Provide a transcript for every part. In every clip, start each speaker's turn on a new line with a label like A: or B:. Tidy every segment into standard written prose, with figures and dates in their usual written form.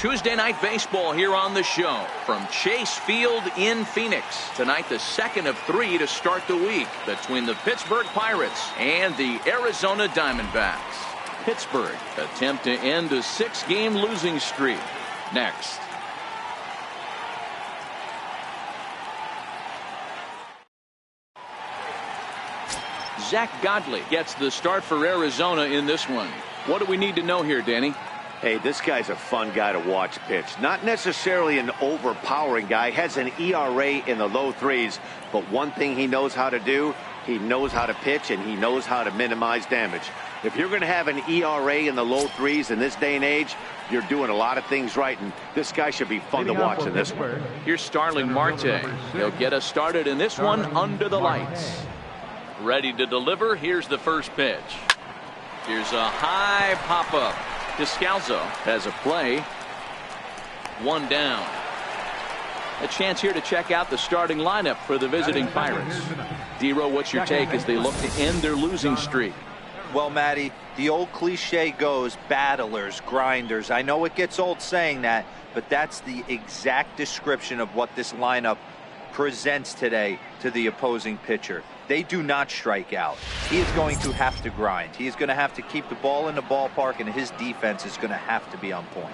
A: Tuesday night baseball here on the show from Chase Field in Phoenix. Tonight, the second of 3 to start the week between the Pittsburgh Pirates and the Arizona Diamondbacks. Pittsburgh attempt to end a 6-game losing streak. Next. Zach Godley gets the start for Arizona in this one. What do we need to know here, Danny?
B: Hey, this guy's a fun guy to watch pitch. Not necessarily an overpowering guy. Has an ERA in the low 3s. But one thing he knows how to do, he knows how to pitch and he knows how to minimize damage. If you're going to have an ERA in the low 3s in this day and age, you're doing a lot of things right. And this guy should be fun to watch in this one.
A: Here's Starling Marte. He'll get us started in this one under the lights. Ready to deliver. Here's the first pitch. Here's a high pop-up. Descalzo has a play. 1 down. A chance here to check out the starting lineup for the visiting Pirates. D-Row, what's your take as they look to end their losing streak?
C: Well, Matty, the old cliche goes battlers, grinders. I know it gets old saying that, but that's the exact description of what this lineup presents today to the opposing pitcher. They do not strike out. He is going to have to grind. He is going to have to keep the ball in the ballpark, and his defense is going to have to be on point.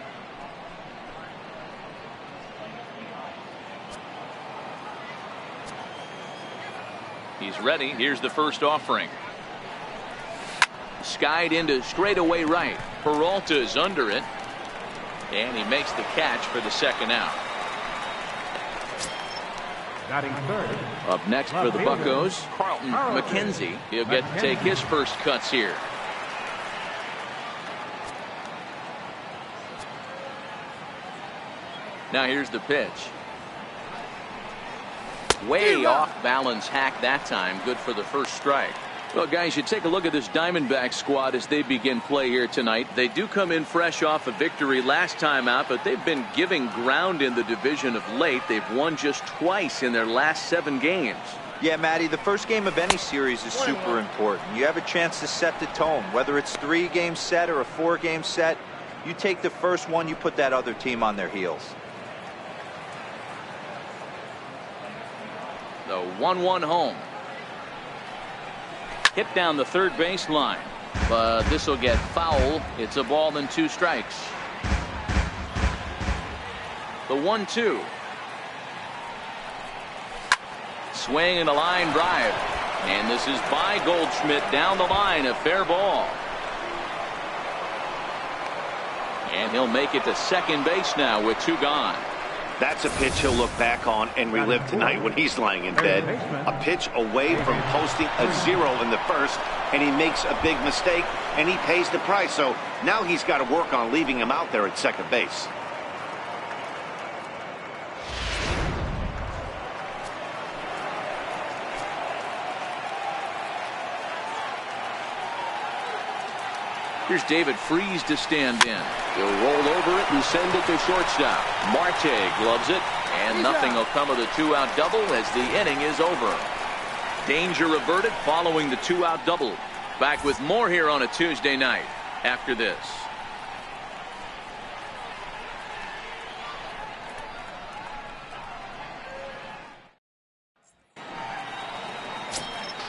A: He's ready. Here's the first offering. Skied into straightaway right. Peralta's under it, and he makes the catch for the second out. Up next for the Buccos, Carlton McKenzie. He'll get to take his first cuts here. Now here's the pitch. Way off balance hack that time. Good for the first strike. Well, guys, you take a look at this Diamondback squad as they begin play here tonight. They do come in fresh off a victory last time out, but they've been giving ground in the division of late. They've won just twice in their last 7 games.
C: Yeah, Matty, the first game of any series is super important. You have a chance to set the tone, whether it's 3-game set or a 4-game set. You take the first one, you put that other team on their heels.
A: The 1-1 home. Hit down the third base line, but this will get foul. It's a ball and 2 strikes. The 1-2. Swing and a line drive, and this is by Goldschmidt down the line. A fair ball, and he'll make it to second base now with 2 gone.
B: That's a pitch he'll look back on and relive tonight when he's lying in bed. A pitch away from posting a 0 in the first, and he makes a big mistake, and he pays the price. So now he's got to work on leaving him out there at second base.
A: Here's David Freese to stand in. He'll roll over it and send it to shortstop. Marte gloves it, and nothing will come of the 2-out double as the inning is over. Danger averted following the 2-out double. Back with more here on a Tuesday night after this.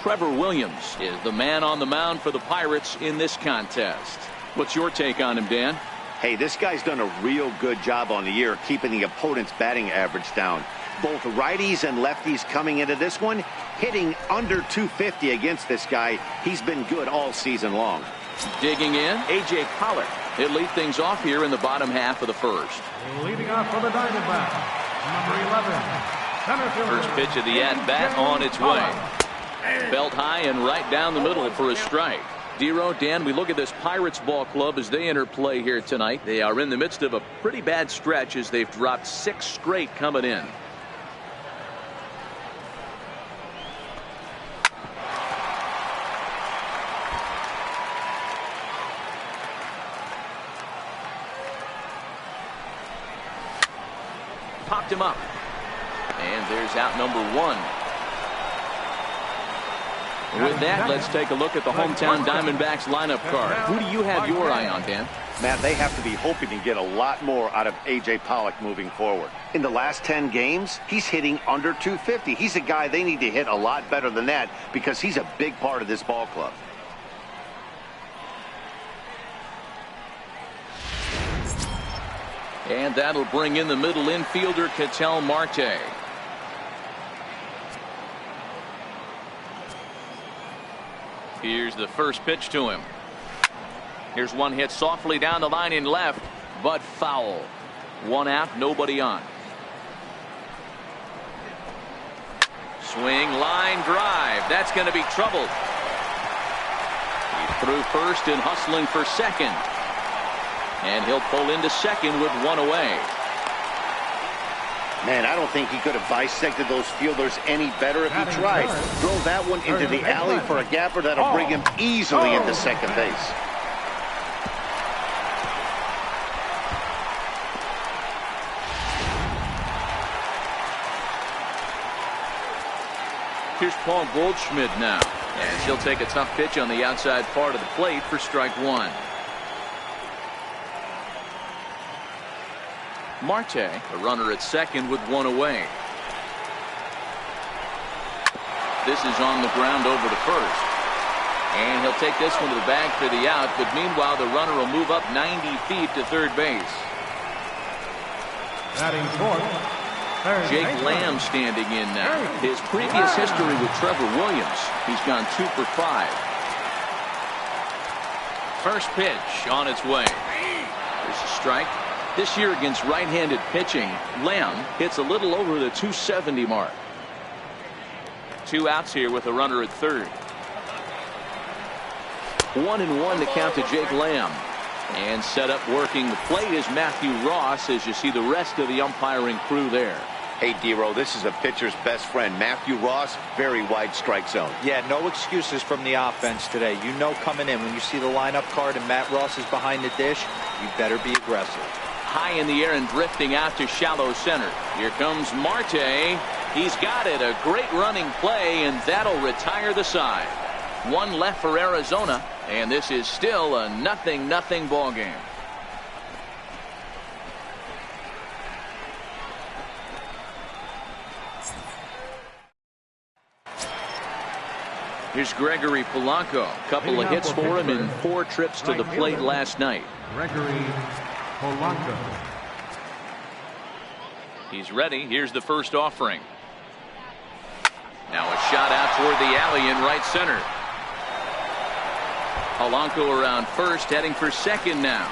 A: Trevor Williams is the man on the mound for the Pirates in this contest. What's your take on him, Dan?
B: Hey, this guy's done a real good job on the year keeping the opponent's batting average down. Both righties and lefties coming into this one, hitting under 250 against this guy. He's been good all season long.
A: Digging in, A.J. Pollard. He'll lead things off here in the bottom half of the first.
D: Leading off for the Diamondbacks, number 11.
A: First pitch of the at-bat on its way. Belt high and right down the middle for a strike. D-Row, Dan, we look at this Pirates ball club as they enter play here tonight. They are in the midst of a pretty bad stretch as they've dropped 6 straight coming in. Popped him up. And there's out number 1. With that, let's take a look at the hometown Diamondbacks lineup card. Who do you have your eye on, Dan?
B: Matt, they have to be hoping to get a lot more out of A.J. Pollock moving forward. In the last 10 games, he's hitting under 250. He's a guy they need to hit a lot better than that because he's a big part of this ball club.
A: And that'll bring in the middle infielder, Ketel Marte. Here's the first pitch to him. Here's one hit softly down the line in left, but foul. One out, nobody on. Swing, line drive. That's going to be trouble. He's through first and hustling for second. And he'll pull into second with one away.
B: Man, I don't think he could have dissected those fielders any better if he tried. Throw that one into the alley for a gapper that'll bring him easily into second base.
A: Here's Paul Goldschmidt now, and he'll take a tough pitch on the outside part of the plate for strike one. Marte, a runner at second with one away. This is on the ground over to first. And he'll take this one to the bag for the out, but meanwhile the runner will move up 90 feet to third base.
D: Batting fourth,
A: Jake Lamb standing in now. His previous history with Trevor Williams, he's gone 2 for 5. First pitch on its way. There's a strike. This year against right-handed pitching, Lamb hits a little over the 270 mark. 2 outs here with a runner at third. 1-1 to count to Jake Lamb. And set up working the plate is Matthew Ross as you see the rest of the umpiring crew there.
B: Hey, D-Row, this is a pitcher's best friend. Matthew Ross, very wide strike zone.
C: Yeah, no excuses from the offense today. You know coming in when you see the lineup card and Matt Ross is behind the dish, you better be aggressive.
A: High in the air and drifting out to shallow center. Here comes Marte. He's got it. A great running play, and that'll retire the side. One left for Arizona, and this is still a 0-0 ball game. Here's Gregory Polanco. Couple of hits for him in 4 trips to the plate last night.
D: Gregory Polanco.
A: He's ready. Here's the first offering. Now a shot out toward the alley in right center. Polanco around first, heading for second now.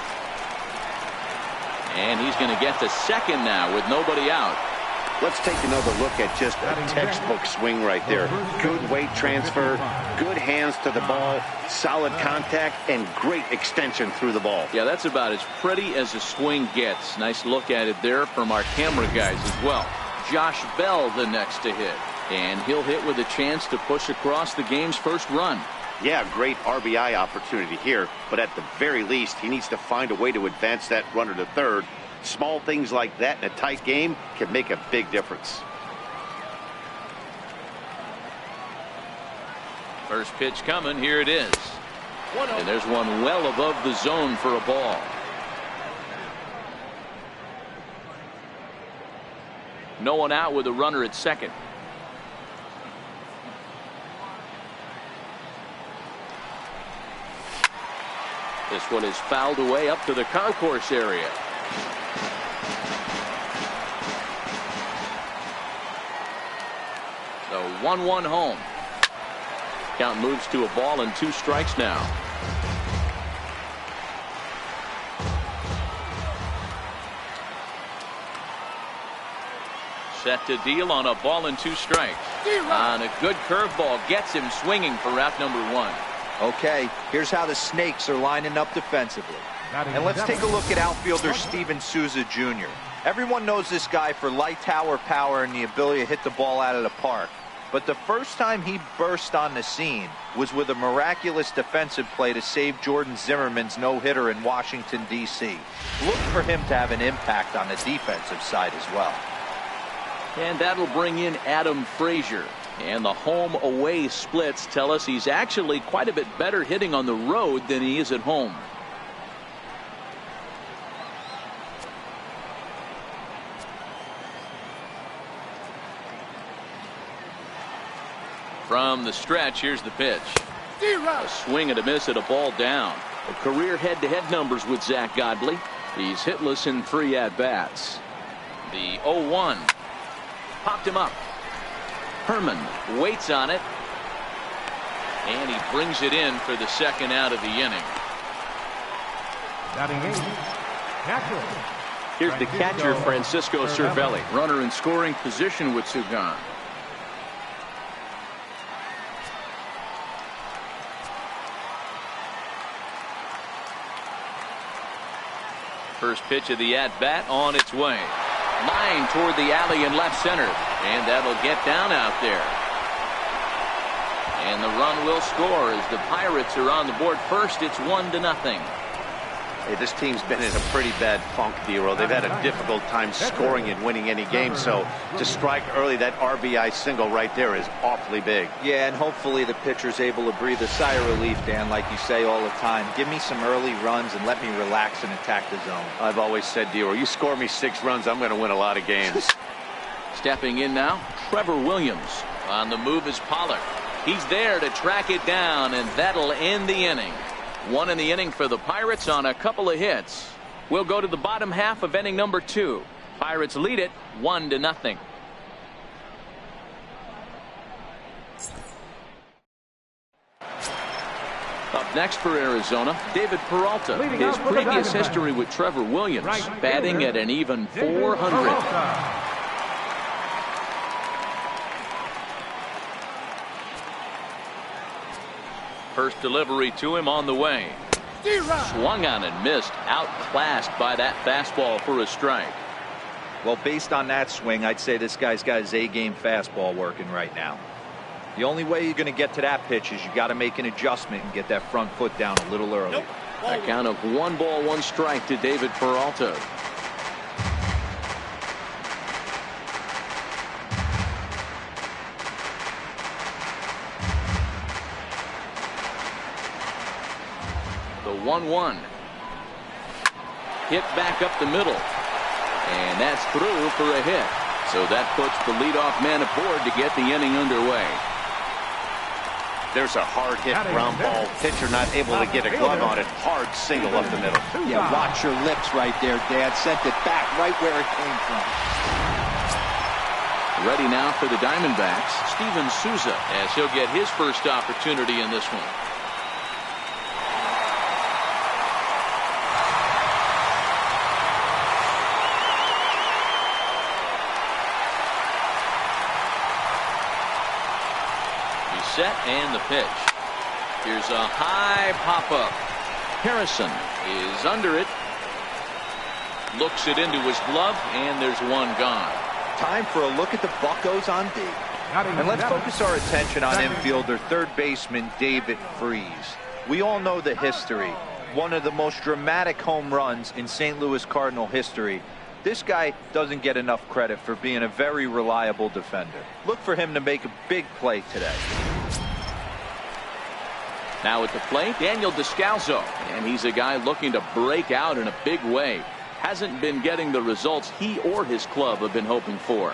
A: And he's going to get to second now with nobody out.
B: Let's take another look at just a textbook swing right there. Good weight transfer, good hands to the ball, solid contact, and great extension through the ball.
A: Yeah, that's about as pretty as a swing gets. Nice look at it there from our camera guys as well. Josh Bell the next to hit. And he'll hit with a chance to push across the game's first run.
B: Yeah, great RBI opportunity here, but at the very least, he needs to find a way to advance that runner to third. Small things like that in a tight game can make a big difference.
A: First pitch coming. Here it is. And there's one well above the zone for a ball. No one out with a runner at second. This one is fouled away up to the concourse area. So 1-1 home. Count moves to a ball and 2 strikes now. Set to deal on a ball and 2 strikes. On a good curveball gets him swinging for out number 1.
C: Okay, here's how the Snakes are lining up defensively. And let's take a look at outfielder Steven Souza Jr. Everyone knows this guy for light tower power and the ability to hit the ball out of the park. But the first time he burst on the scene was with a miraculous defensive play to save Jordan Zimmerman's no-hitter in Washington, D.C. Look for him to have an impact on the defensive side as well.
A: And that'll bring in Adam Frazier. And the home-away splits tell us he's actually quite a bit better hitting on the road than he is at home. From the stretch, here's the pitch. A swing and a miss at a ball down. A career head-to-head numbers with Zach Godley. He's hitless in 3 at-bats. The 0-1 popped him up. Herman waits on it, and he brings it in for the second out of the inning.
D: Batting 8, catcher.
A: Here's the catcher, Francisco Cervelli. Runner in scoring position with Sugan. First pitch of the at-bat on its way. Line toward the alley in left center. And that'll get down out there. And the run will score as the Pirates are on the board first. It's 1-0.
B: Hey, this team's been in a pretty bad funk, Dero. They've had a difficult time scoring and winning any game. So to strike early, that RBI single right there is awfully big.
C: Yeah, and hopefully the pitcher's able to breathe a sigh of relief, Dan, like you say all the time. Give me some early runs and let me relax and attack the zone.
B: I've always said, Dero, you score me 6 runs, I'm going to win a lot of games.
A: Stepping in now, Trevor Williams. On the move is Pollard. He's there to track it down, and that'll end the inning. 1 in the inning for the Pirates on a couple of hits. We'll go to the bottom half of inning number 2. Pirates lead it 1-0. Up next for Arizona, David Peralta. His previous history with Trevor Williams, batting at an even .400. First delivery to him on the way. Swung on and missed. Outclassed by that fastball for a strike.
C: Well, based on that swing, I'd say this guy's got his A-game fastball working right now. The only way you're going to get to that pitch is you got to make an adjustment and get that front foot down a little early.
A: A count of 1 ball, 1 strike to David Peralta. The 1-1. Hit back up the middle. And that's through for a hit. So that puts the leadoff man aboard to get the inning underway.
B: There's a hard hit ground ball. Pitcher not able to get a glove on it. Hard single up the middle.
C: Yeah, watch your lips right there, Dad. Sent it back right where it came from.
A: Ready now for the Diamondbacks, Steven Souza, as he'll get his first opportunity in this one. Set and the pitch. Here's a high pop-up. Harrison is under it. Looks it into his glove, and there's one gone.
C: Time for a look at the Buccos on D. And let's focus our attention on infielder third baseman David Freese. We all know the history. One of the most dramatic home runs in St. Louis Cardinal history. This guy doesn't get enough credit for being a very reliable defender. Look for him to make a big play today.
A: Now at the plate, Daniel Descalso, and he's a guy looking to break out in a big way. Hasn't been getting the results he or his club have been hoping for.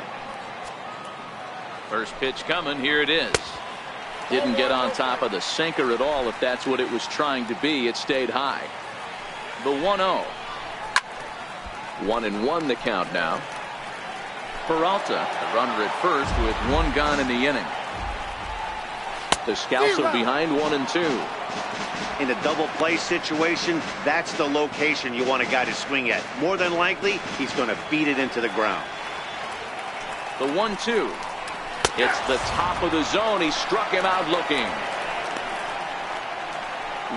A: First pitch coming, here it is. Didn't get on top of the sinker at all, if that's what it was trying to be. It stayed high. The 1-0. 1-1 the count now. Peralta, the runner at first with 1 gone in the inning. Descalso behind 1-2.
B: In a double play situation, that's the location you want a guy to swing at. More than likely, he's going to beat it into the ground.
A: The 1-2. It's the top of the zone. He struck him out looking.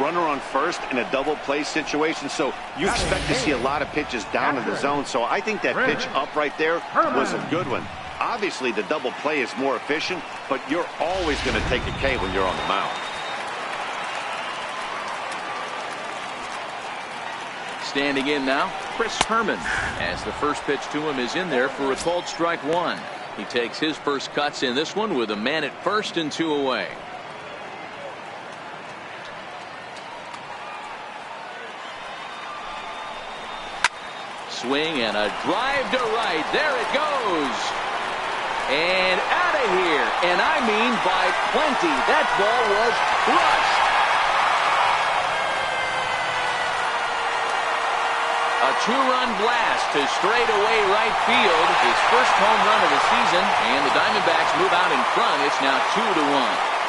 B: Runner on first in a double play situation, so you expect to see a lot of pitches down in the zone. So I think that pitch up right there was a good one. Obviously, the double play is more efficient, but you're always going to take a K when you're on the mound.
A: Standing in now, Chris Herman, as the first pitch to him is in there for a called strike 1. He takes his first cuts in this one with a man at first and 2 away. Swing and a drive to right. There it goes. And out of here. and I mean by plenty. That ball was crushed. A two-run blast to straightaway right field. His first home run of the season, and the Diamondbacks move out in front. It's now 2-1.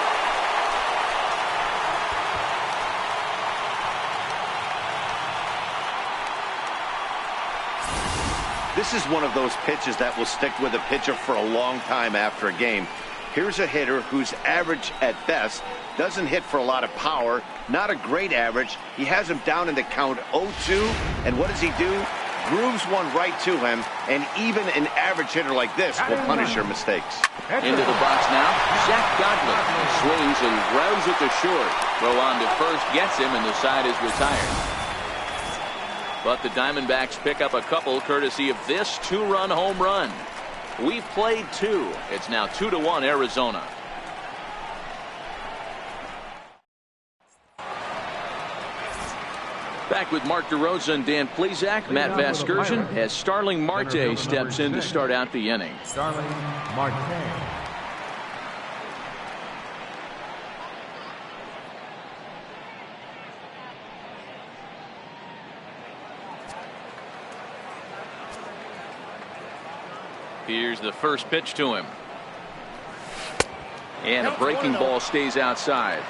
B: This is one of those pitches that will stick with a pitcher for a long time after a game. Here's a hitter who's average at best, doesn't hit for a lot of power, not a great average. He has him down in the count 0-2, and what does he do? Grooves one right to him, and even an average hitter like this will punish your mistakes.
A: Into the box now, Zach Godley swings and grounds it to short. Throw on to first, gets him, and the side is retired. But the Diamondbacks pick up a couple courtesy of this two-run home run. We've played two. It's now 2-1 Arizona. Back with Mark DeRosa and Dan Plesac. Matt Vasgersian as Starling Marte steps in to start out the inning.
D: Starling Marte.
A: Here's the first pitch to him. And a breaking ball stays outside.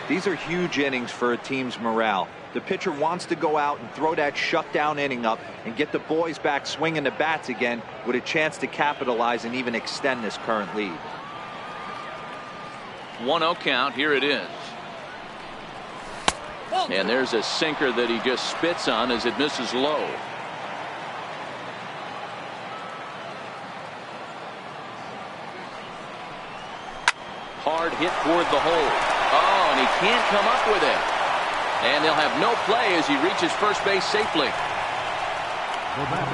C: These are huge innings for a team's morale. The pitcher wants to go out and throw that shutdown inning up and get the boys back swinging the bats again with a chance to capitalize and even extend this current lead.
A: 1-0 count. Here it is. And there's a sinker that he just spits on as it misses low. Hard hit toward the hole. Oh, and he can't come up with it. And they'll have no play as he reaches first base safely.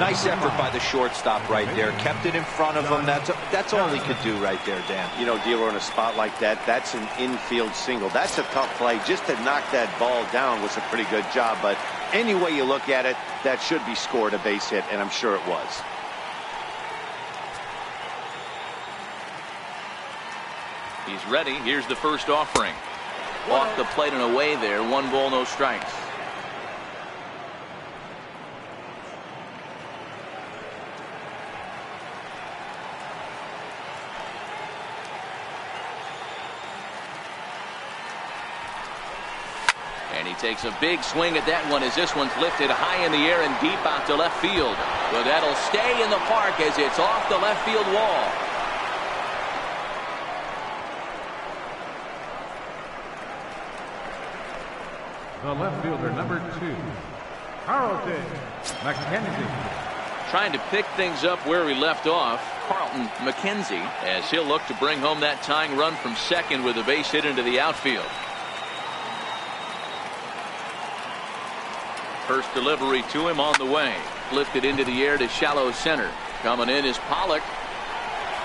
C: Nice effort by the shortstop right there. Kept it in front of him. That's all he could do right there, Dan.
B: You know, dealer, in a spot like that, that's an infield single. That's a tough play. Just to knock that ball down was a pretty good job. But any way you look at it, that should be scored a base hit, and I'm sure it was.
A: He's ready. Here's the first offering. Off the plate and away there. 1 ball, no strikes. And he takes a big swing at that one as this one's lifted high in the air and deep out to left field. But that'll stay in the park as it's off the left field wall.
D: The left fielder, number 2, Carlton McKenzie.
A: Trying to pick things up where he left off, Carlton McKenzie, as he'll look to bring home that tying run from second with a base hit into the outfield. First delivery to him on the way. Lifted into the air to shallow center. Coming in is Pollock.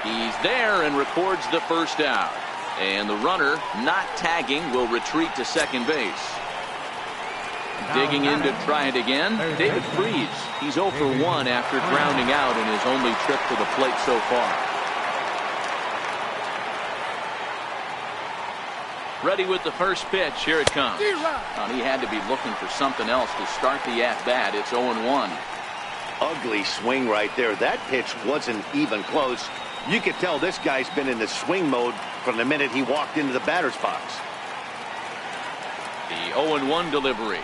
A: He's there and records the first out. And the runner, not tagging, will retreat to second base. Digging in to try it again, David Freese. He's 0 for 1 after grounding out in his only trip to the plate so far. Ready with the first pitch. Here it comes. He had to be looking for something else to start the at-bat. It's 0-1.
B: Ugly swing right there. That pitch wasn't even close. You could tell this guy's been in the swing mode from the minute he walked into the batter's box.
A: The 0-1 delivery.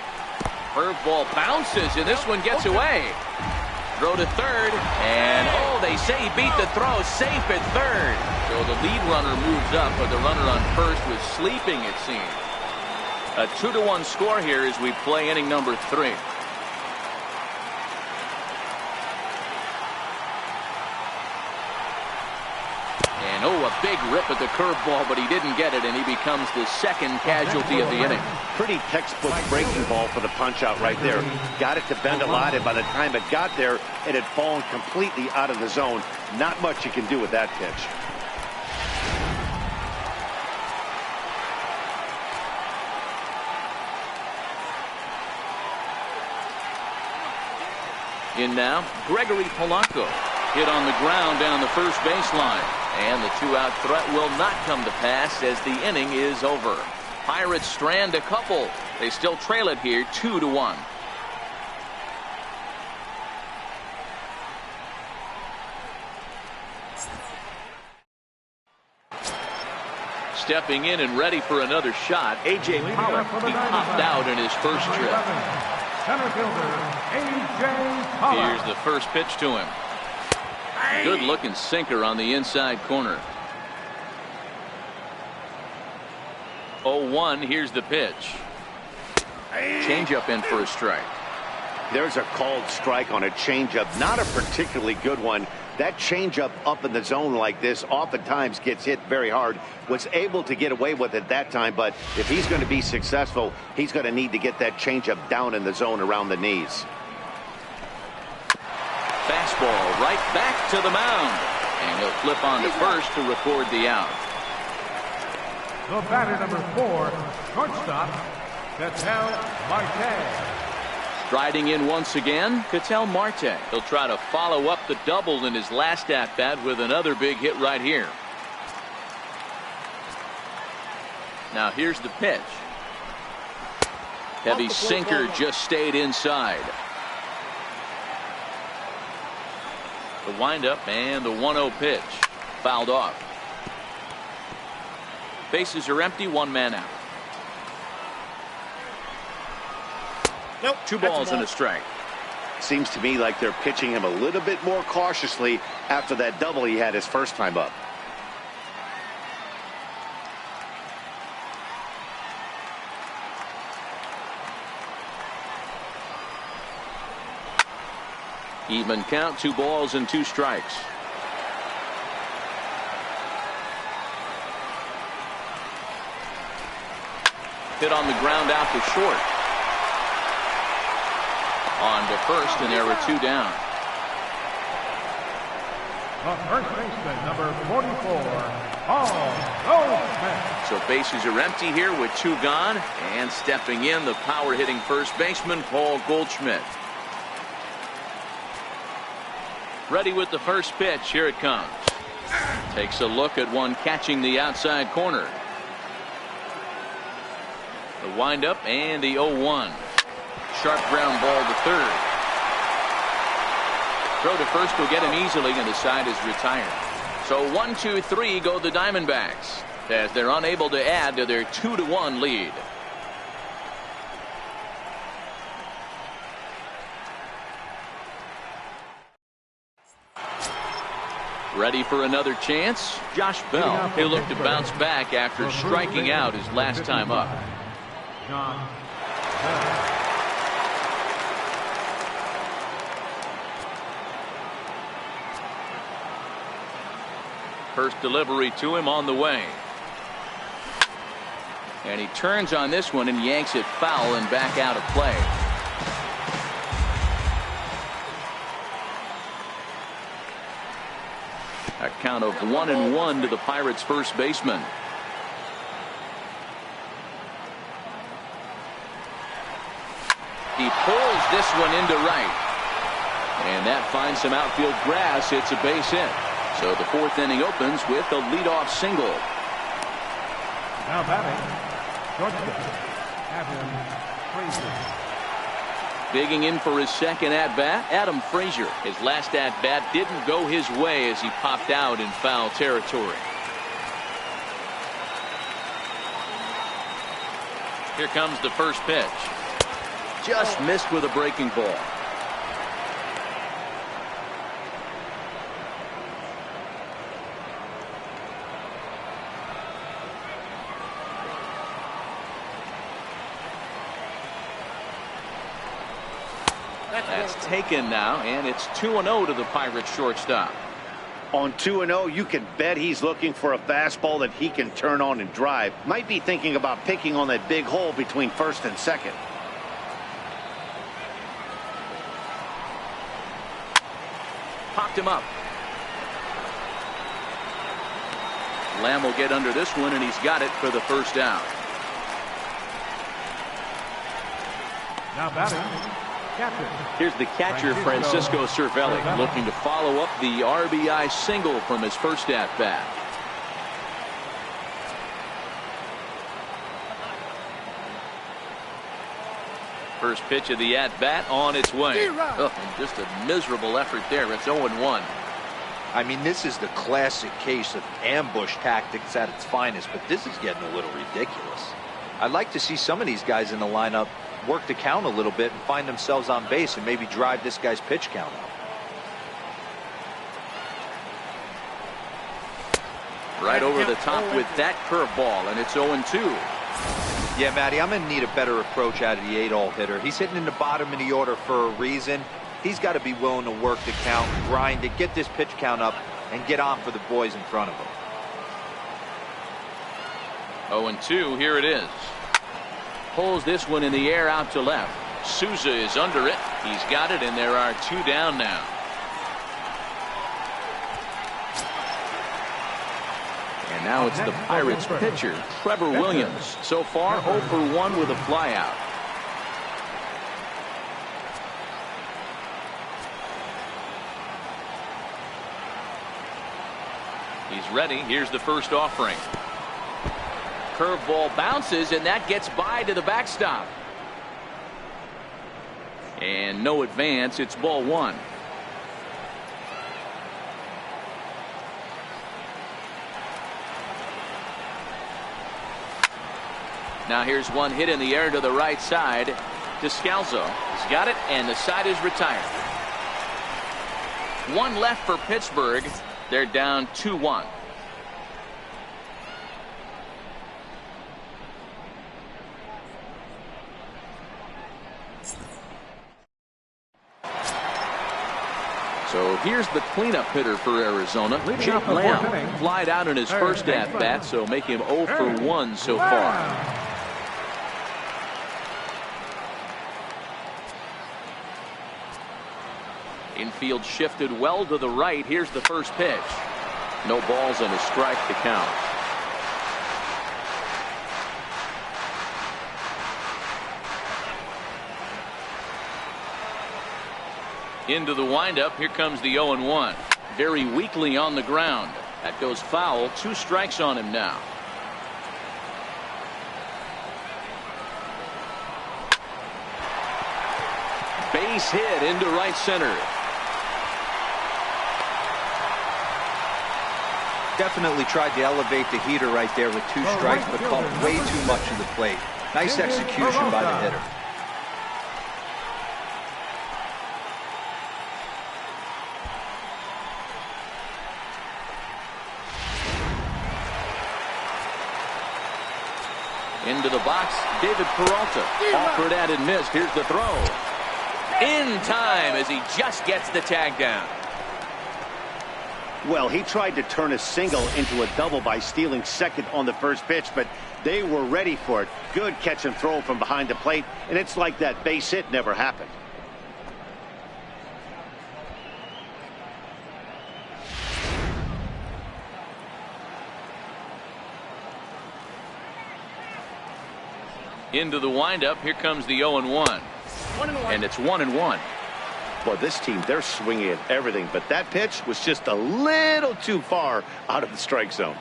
A: Curveball bounces, and this one gets away. Throw to third, and they say he beat the throw. Safe at third. So the lead runner moves up, but the runner on first was sleeping, it seems. A 2-1 score here as we play inning number 3. And a big rip at the curveball, but he didn't get it, and he becomes the second casualty of the inning.
B: Pretty textbook breaking ball for the punch out right there. Got it to bend a lot, and by the time it got there, it had fallen completely out of the zone. Not much you can do with that pitch.
A: In now, Gregory Polanco. Hit on the ground down the first baseline. And the two-out threat will not come to pass as the inning is over. Pirates strand a couple. They still trail it here 2-1. Stepping in and ready for another shot, A.J. Pollock. He popped out in his first trip.
D: Center fielder, A.J. Pollock.
A: Here's the first pitch to him. Good looking sinker on the inside corner. 0-1. Here's the pitch. Changeup in for a strike.
B: There's a called strike on a changeup. Not a particularly good one. That changeup up in the zone like this oftentimes gets hit very hard. Was able to get away with it that time, but if he's going to be successful, he's going to need to get that changeup down in the zone around the knees.
A: Fastball right back to the mound. And he'll flip on to first to record the out.
D: The batter number 4, shortstop, Marte.
A: Striding in once again, Ketel Marte. He'll try to follow up the double in his last at-bat with another big hit right here. Now here's the pitch. Heavy sinker just stayed inside. The windup and the 1-0 pitch. Fouled off. Bases are empty, one man out.
B: Nope.
A: 2 balls and a strike.
B: Seems to me like they're pitching him a little bit more cautiously after that double he had his first time up.
A: Even count, 2 balls and 2 strikes. Hit on the ground out to short. On to first, and there were 2 down.
D: The first baseman, number 44, Paul Goldschmidt.
A: So bases are empty here with 2 gone, and stepping in, the power-hitting first baseman, Paul Goldschmidt. Ready with the first pitch. Here it comes. Takes a look at one catching the outside corner. The windup and the 0-1. Sharp ground ball to third. Throw to first will get him easily, and the side is retired. So 1-2-3 go the Diamondbacks as they're unable to add to their 2-1 lead. Ready for another chance? Josh Bell. He'll look to bounce back after striking out his last time up.
D: John.
A: First delivery to him on the way. And he turns on this one and yanks it foul and back out of play. A count of 1-1 to the Pirates' first baseman. He pulls this one into right. And that finds some outfield grass. It's a base hit. So the 4th inning opens with a leadoff single.
D: Now batting, shortstop, Adam Frazier.
A: Digging in for his second at-bat, Adam Frazier. His last at-bat didn't go his way as he popped out in foul territory. Here comes the first pitch. Just missed with a breaking ball. That's taken now, and it's 2-0 to the Pirates shortstop.
B: On 2-0, you can bet he's looking for a fastball that he can turn on and drive. Might be thinking about picking on that big hole between first and second.
A: Popped him up. Lamb will get under this one, and he's got it for the first down.
D: Now batting,
A: Here's the catcher, Francisco Cervelli, looking to follow up the RBI single from his first at-bat. First pitch of the at-bat on its way. Oh, just a miserable effort there. It's 0-1.
C: I mean, this is the classic case of ambush tactics at its finest, but this is getting a little ridiculous. I'd like to see some of these guys in the lineup work the count a little bit and find themselves on base and maybe drive this guy's pitch count up.
A: Right over the top with that curveball, and it's 0-2.
C: Yeah, Matty, I'm going to need a better approach out of the 8-hole hitter. He's hitting in the bottom of the order for a reason. He's got to be willing to work the count, grind it, get this pitch count up, and get on for the boys in front of him.
A: 0-2, here it is. Pulls this one in the air out to left. Souza is under it. He's got it, and there are 2 down now. And now it's the Pirates pitcher, Trevor Williams. So far, 0 for 1 with a flyout. He's ready. Here's the first offering. Curveball bounces, and that gets by to the backstop. And no advance. It's ball 1. Now here's one hit in the air to the right side. Descalzo has got it, and the side is retired. 1 left for Pittsburgh. They're down 2-1. So here's the cleanup hitter for Arizona. Jake Lamb flied out in his first at-bat, so make him 0 for 1 so far. Infield shifted well to the right. Here's the first pitch. No balls and a strike to count. Into the windup. Here comes the 0-1. Very weakly on the ground. That goes foul. 2 strikes on him now. Base hit into right center.
C: Definitely tried to elevate the heater right there with 2 strikes, but caught way too much of the plate. Nice execution by the hitter.
A: Into the box, David Peralta. Offered at and missed. Here's the throw. In time as he just gets the tag down.
B: Well, he tried to turn a single into a double by stealing second on the first pitch, but they were ready for it. Good catch and throw from behind the plate, and it's like that base hit never happened.
A: Into the windup. Here comes the 0-1. And it's 1-1.
B: Well, this team, they're swinging at everything, but that pitch was just a little too far out of the strike zone.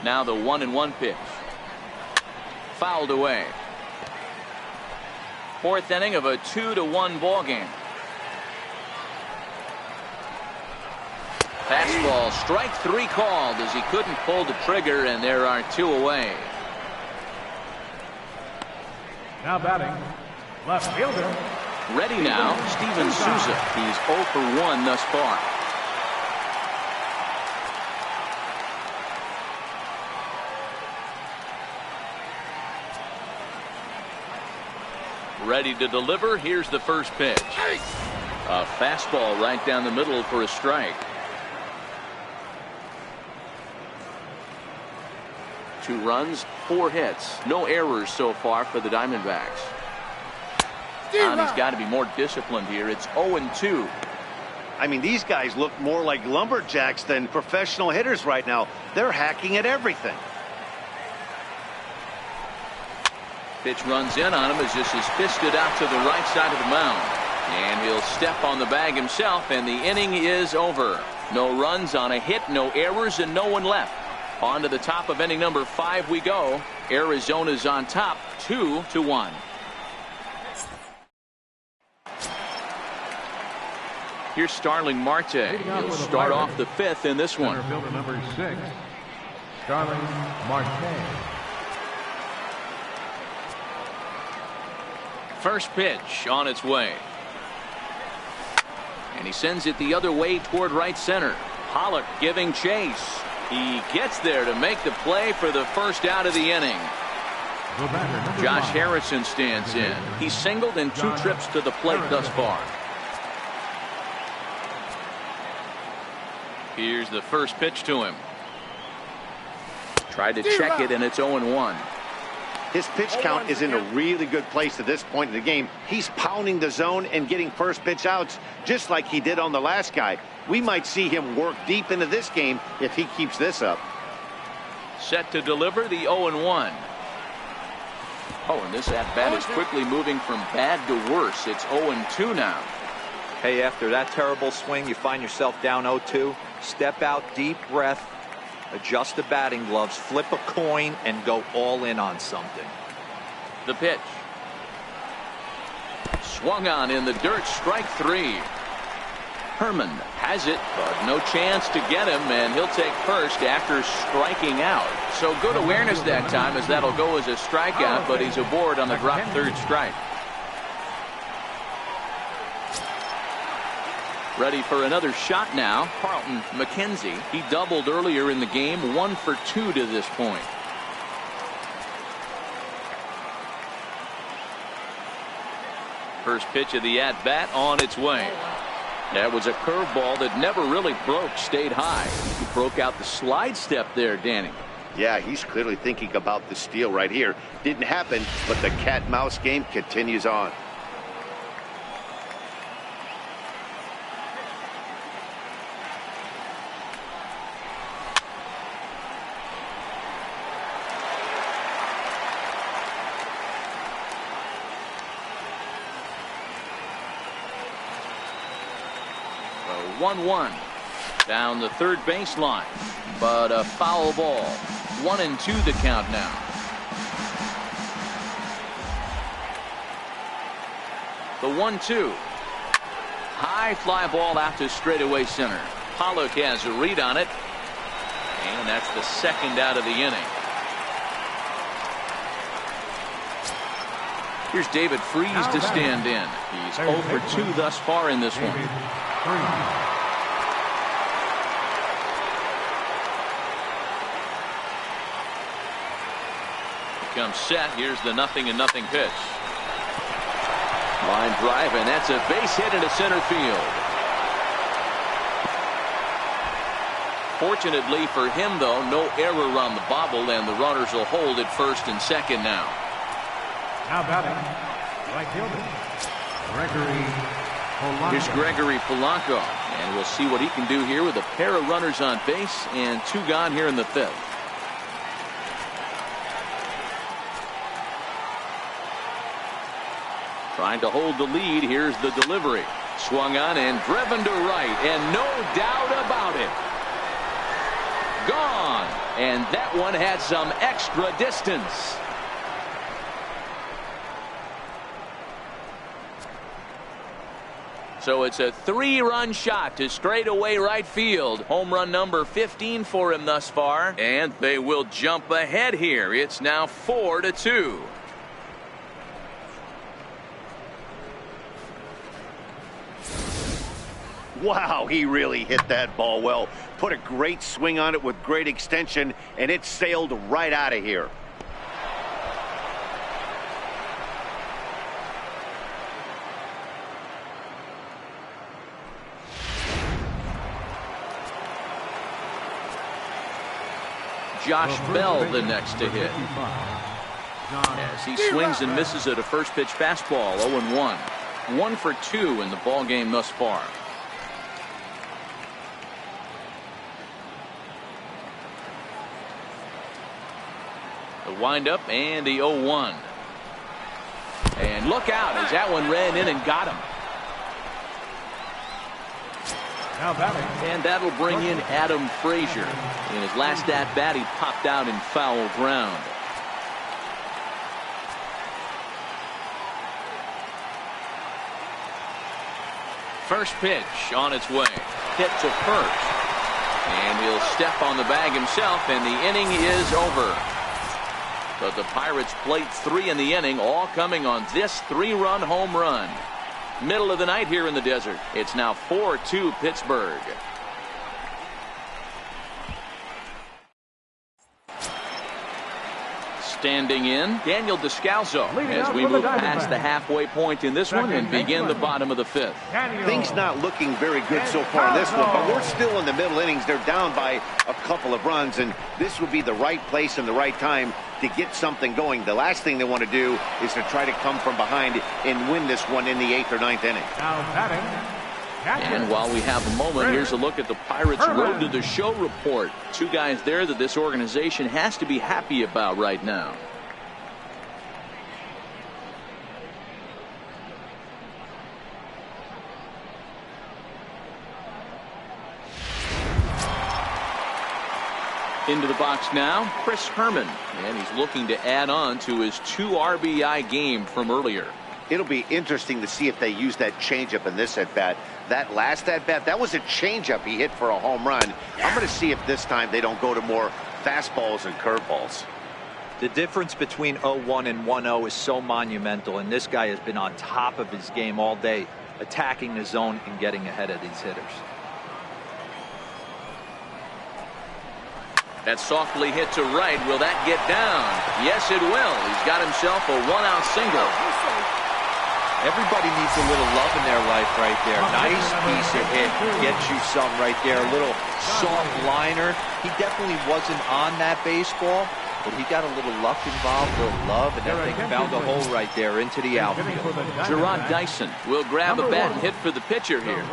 A: Now the 1-1 pitch. Fouled away. 4th inning of a 2-1 ball game. Fastball, strike 3 called as he couldn't pull the trigger, and there are 2 away.
D: Now batting, left fielder.
A: Ready now, Steven Souza. He's 0 for 1 thus far. Ready to deliver. Here's the first pitch. A fastball right down the middle for a strike. 2 runs, 4 hits. No errors so far for the Diamondbacks. And he's got to be more disciplined here. It's 0-2.
B: I mean, these guys look more like lumberjacks than professional hitters right now. They're hacking at everything.
A: Pitch runs in on him as this is fisted out to the right side of the mound. And he'll step on the bag himself, and the inning is over. No runs on a hit, no errors, and no one left. On to the top of inning number 5 we go. Arizona's on top, 2-1. Here's Starling Marte. He'll start off the 5th in this one.
D: Center fielder number 6, Starling Marte.
A: First pitch on its way. And he sends it the other way toward right center. Pollock giving chase. He gets there to make the play for the first out of the inning. Josh Harrison stands in. He's singled in 2 trips to the plate thus far. Here's the first pitch to him. Tried to check it, and it's 0-1.
B: His pitch count is in a really good place at this point in the game. He's pounding the zone and getting first pitch outs just like he did on the last guy. We might see him work deep into this game if he keeps this up.
A: Set to deliver the 0-1. Oh, and this at-bat is quickly moving from bad to worse. It's 0-2 now.
C: Hey, after that terrible swing, you find yourself down 0-2. Step out, deep breath, adjust the batting gloves, flip a coin, and go all in on something.
A: The pitch. Swung on in the dirt, strike 3. Herman has it, but no chance to get him, and he'll take first after striking out. So good awareness that time, as that'll go as a strikeout, but he's aboard on the drop third strike. Ready for another shot now. Carlton McKenzie. He doubled earlier in the game, 1 for 2 to this point. First pitch of the at-bat on its way. That was a curveball that never really broke, stayed high. He broke out the slide step there, Danny.
B: Yeah, he's clearly thinking about the steal right here. Didn't happen, but the cat-mouse game continues on.
A: A 1-1 down the third baseline, but a foul ball. 1-2 the count now. The 1-2. High fly ball out to straightaway center. Pollock has a read on it, and that's the second out of the inning. Here's David Freese to stand in. He's 0 for 2 thus far in this one. Comes set. Here's the 0-0 pitch. Line drive, and that's a base hit into center field. Fortunately for him, though, no error on the bobble, and the runners will hold at first and second now.
D: Now batting, right fielder, Gregory Polanco.
A: Here's Gregory Polanco, and we'll see what he can do here with a pair of runners on base and 2 gone here in the 5th. Trying to hold the lead. Here's the delivery. Swung on and driven to right, and no doubt about it. Gone, and that one had some extra distance. So it's a 3-run shot to straightaway right field. Home run number 15 for him thus far, and they will jump ahead here. It's now 4-2.
B: Wow, he really hit that ball well. Put a great swing on it with great extension, and it sailed right out of here.
A: Josh Bell the next to hit. As he swings and misses at a first pitch fastball. 0-1. 1 for 2 in the ball game thus far. The windup and the 0-1. And look out as that one ran in and got him.
D: Now batting.
A: And that'll bring in Adam Frazier. In his last at bat, he popped out in foul ground. First pitch on its way. Hit to first. And he'll step on the bag himself, and the inning is over. But the Pirates played 3 in the inning, all coming on this 3-run home run. Middle of the night here in the desert. It's now 4-2 Pittsburgh. Standing in, Daniel Descalso as we move past the halfway point in this one and begin the bottom of the 5th.
B: Things not looking very good so far in this one, but we're still in the middle innings. They're down by a couple of runs, and this would be the right place and the right time to get something going. The last thing they want to do is to try to come from behind and win this one in the 8th or 9th inning.
D: Now batting.
A: And while we have a moment, here's a look at the Pirates' Road to the Show report. 2 guys there that this organization has to be happy about right now. Into the box now, Chris Herman, and he's looking to add on to his 2 RBI game from earlier.
B: It'll be interesting to see if they use that changeup in this at-bat. That last at-bat, that was a changeup he hit for a home run. I'm going to see if this time they don't go to more fastballs and curveballs.
C: The difference between 0-1 and 1-0 is so monumental, and this guy has been on top of his game all day, attacking the zone and getting ahead of these hitters.
A: That's softly hit to right. Will that get down? Yes, it will. He's got himself a 1-out single.
C: Everybody needs a little love in their life right there. Nice piece of hit. Gets you some right there. A little soft liner. He definitely wasn't on that baseball, but he got a little luck involved, a little love, and that thing found a hole right there into the outfield.
A: Gerard Dyson will grab a bat and hit for the pitcher here.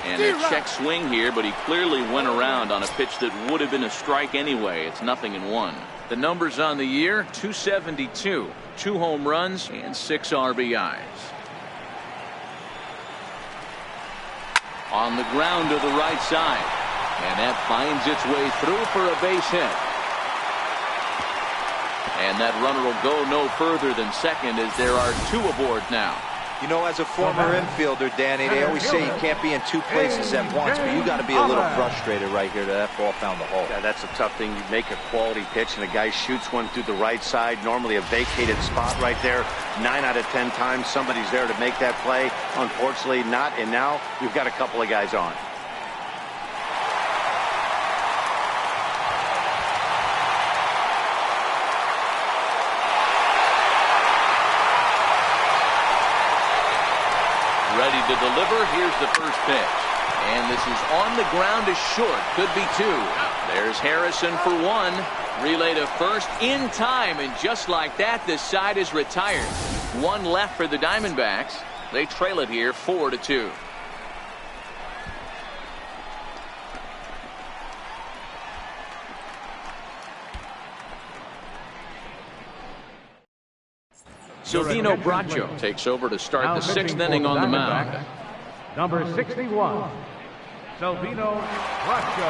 A: And a check swing here, but he clearly went around on a pitch that would have been a strike anyway. It's 0-1. The numbers on the year, 272, 2 home runs, and 6 RBIs. On the ground to the right side. And that finds its way through for a base hit. And that runner will go no further than second as there are 2 aboard now.
C: You know, as a former infielder, Danny, they always say you can't be in 2 places at once, but you got to be a little frustrated right here that ball found the hole.
B: Yeah, that's a tough thing. You make a quality pitch and a guy shoots one through the right side, normally a vacated spot right there. 9 out of 10 times somebody's there to make that play. Unfortunately not, and now we've got a couple of guys on.
A: Ready to deliver. Here's the first pitch. And this is on the ground to short. Could be 2. There's Harrison for 1. Relay to first in time. And just like that, this side is retired. 1 left for the Diamondbacks. They trail it here 4-2. Silvino Bracho takes over to start
D: Now
A: the 6th inning on the mound.
D: Number 61, Silvino Bracho.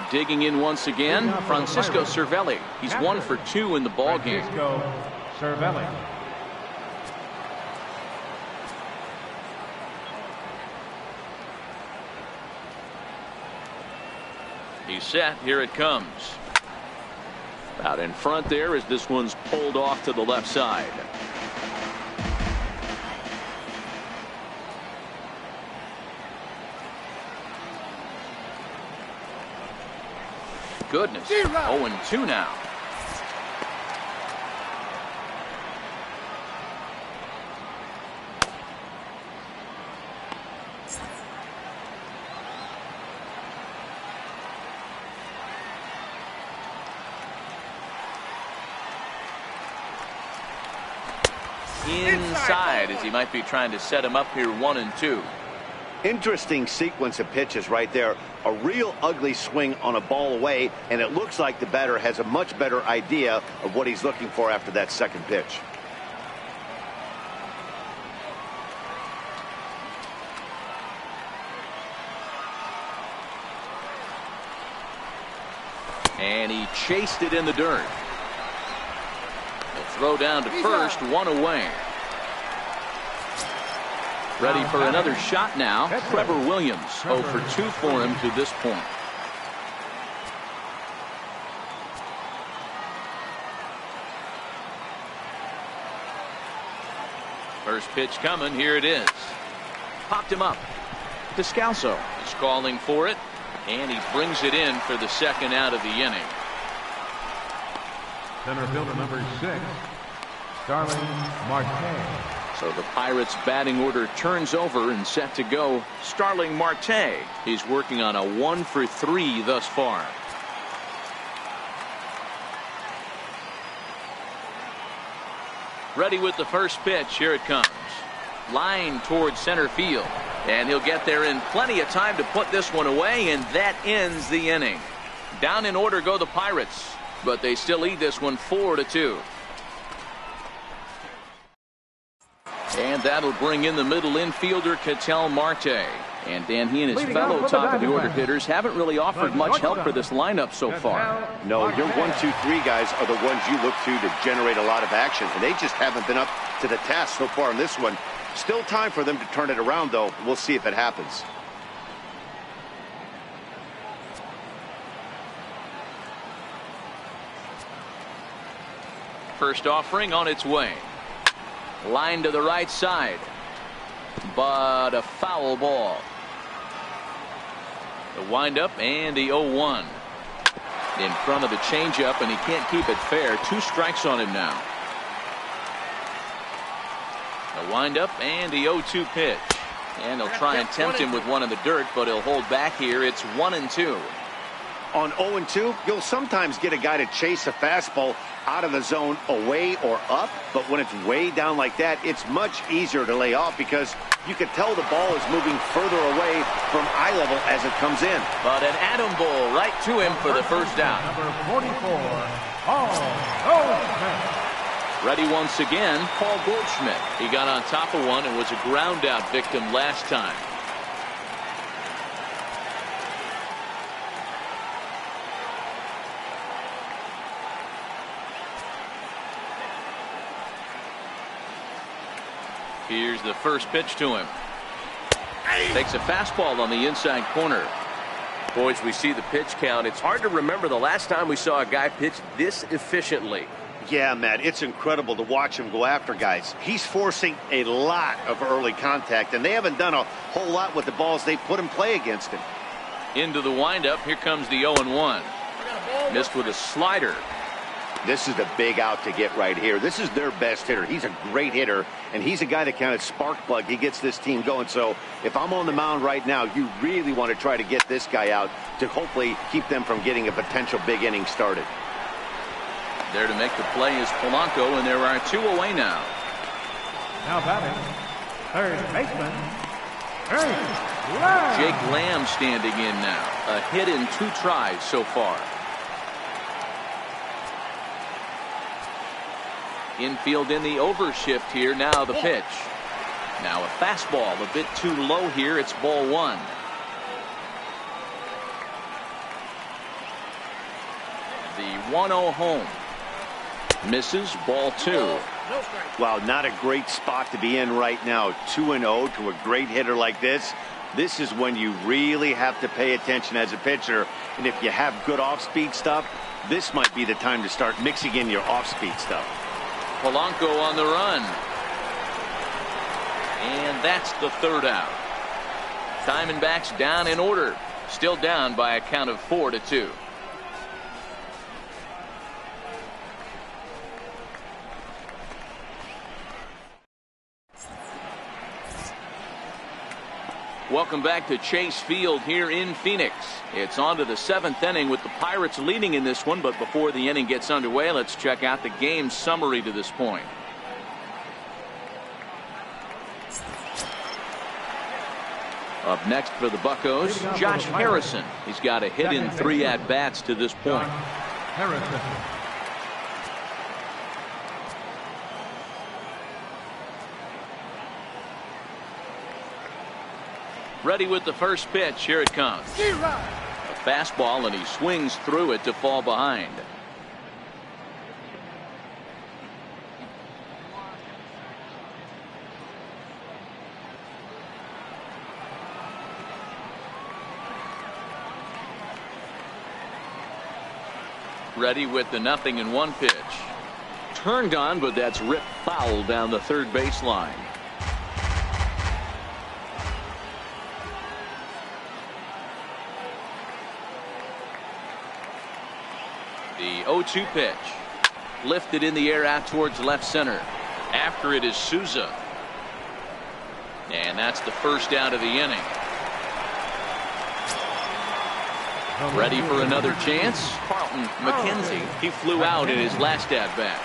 A: Digging in once again, Francisco Cervelli. He's 1 for 2 in the ballgame.
D: Francisco Cervelli.
A: He's set. Here it comes. Out in front there as this one's pulled off to the left side. Goodness. 0-2 now. inside as he might be trying to set him up here 1-2.
B: Interesting sequence of pitches right there. A real ugly swing on a ball away, and it looks like the batter has a much better idea of what he's looking for after that second pitch.
A: And he chased it in the dirt. He'll throw down to first, one away. Ready for another shot now. Trevor Williams, 0 for 2 for him to this point. First pitch coming. Here it is. Popped him up. Descalso is calling for it, and he brings it in for the second out of the inning.
D: Center fielder number 6, Starling Marte.
A: So the Pirates batting order turns over and set to go. Starling Marte. He's working on a 1 for 3 thus far. Ready with the first pitch. Here it comes. Line towards center field. And he'll get there in plenty of time to put this one away, and that ends the inning. Down in order go the Pirates, but they still lead this one 4-2. And that'll bring in the middle infielder, Ketel Marte. And Dan, he and his fellow top of the order hitters haven't really offered much help for this lineup so far.
B: No, your 1, 2, 3 guys are the ones you look to generate a lot of action, and they just haven't been up to the task so far in this one. Still time for them to turn it around, though. We'll see if it happens.
A: First offering on its way. Line to the right side, but a foul ball. The windup and the 0-1 in front of the changeup, and he can't keep it fair. 2 strikes on him now. The windup and the 0-2 pitch, and they'll try and tempt him with one in the dirt, but he'll hold back here. It's 1-2.
B: On 0-2, you'll sometimes get a guy to chase a fastball out of the zone away or up, but when it's way down like that, it's much easier to lay off because you can tell the ball is moving further away from eye level as it comes in.
A: But an atom ball right to him for the first out.
D: Number 44, Paul Goldschmidt.
A: Ready once again, Paul Goldschmidt. He got on top of one and was a ground out victim last time. Here's the first pitch to him. Takes a fastball on the inside corner.
E: Boys, we see the pitch count. It's hard to remember the last time we saw a guy pitch this efficiently.
B: Yeah, Matt, it's incredible to watch him go after guys. He's forcing a lot of early contact, and they haven't done a whole lot with the balls they put in play against him.
A: Into the windup. Here comes the 0-1. Missed with a slider.
B: This is the big out to get right here. This is their best hitter. He's a great hitter, and he's a guy that kind of spark plug. He gets this team going. So if I'm on the mound right now, you really want to try to get this guy out to hopefully keep them from getting a potential big inning started.
A: There to make the play is Polanco, and there are 2 away now.
D: Now batting, third baseman, Jake Lamb.
A: Jake Lamb standing in now. A hit in 2 tries so far. Infield in the overshift here. Now the pitch. Now a fastball a bit too low here. It's ball 1. The 1-0 home. Misses, ball 2.
B: Wow, not a great spot to be in right now. 2-0 to a great hitter like this. This is when you really have to pay attention as a pitcher. And if you have good off-speed stuff, this might be the time to start mixing in your off-speed stuff.
A: Polanco on the run. And that's the third out. Diamondbacks down in order. Still down by a count of 4-2. Welcome back to Chase Field here in Phoenix. It's on to the 7th inning with the Pirates leading in this one, but before the inning gets underway, let's check out the game summary to this point. Up next for the Buccos, Josh Harrison. He's got a hit in 3 at-bats to this point.
D: Harrison.
A: Ready with the first pitch. Here it comes. A fastball, and he swings through it to fall behind. Ready with the 0-1 pitch. Turned on, but that's ripped foul down the third baseline. The 0-2 pitch. Lifted in the air out towards left center. After it is Souza. And that's the first out of the inning. Ready for another chance. Carlton McKenzie. He flew out in his last at bat.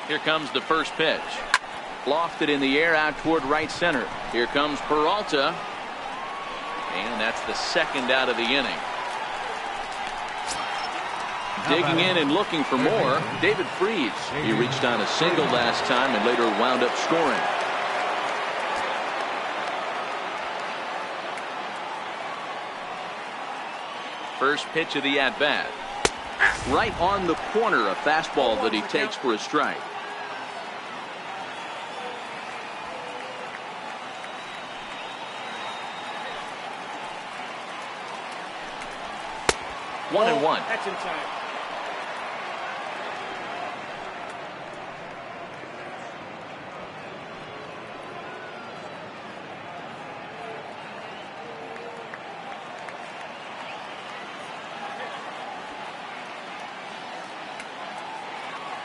A: Here comes the first pitch. Lofted in the air out toward right center. Here comes Peralta. And that's the second out of the inning. Digging in and looking for more, David Freese. He reached on a single last time and later wound up scoring. First pitch of the at-bat. Right on the corner, a fastball that he takes for a strike. One and one.
F: That's in time.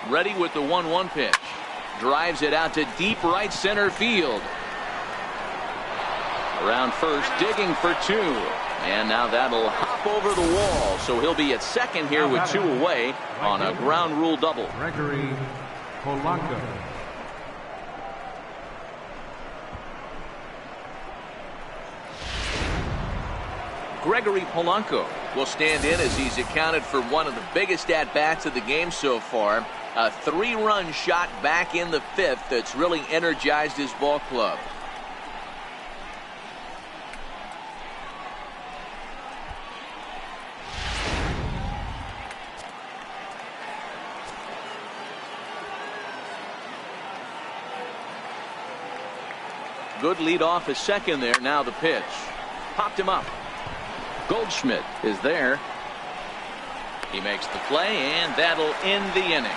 A: Ready with the 1-1 pitch. Drives it out to deep right center field. Around first, digging for 2. And now that'll hop over the wall. So he'll be at second here with 2 away on a ground rule double.
D: Gregory Polanco.
A: Gregory Polanco will stand in as he's accounted for one of the biggest at-bats of the game so far. A 3-run shot back in the 5th that's really energized his ball club. Good lead off his second there. Now the pitch. Popped him up. Goldschmidt is there. He makes the play, and that'll end the inning.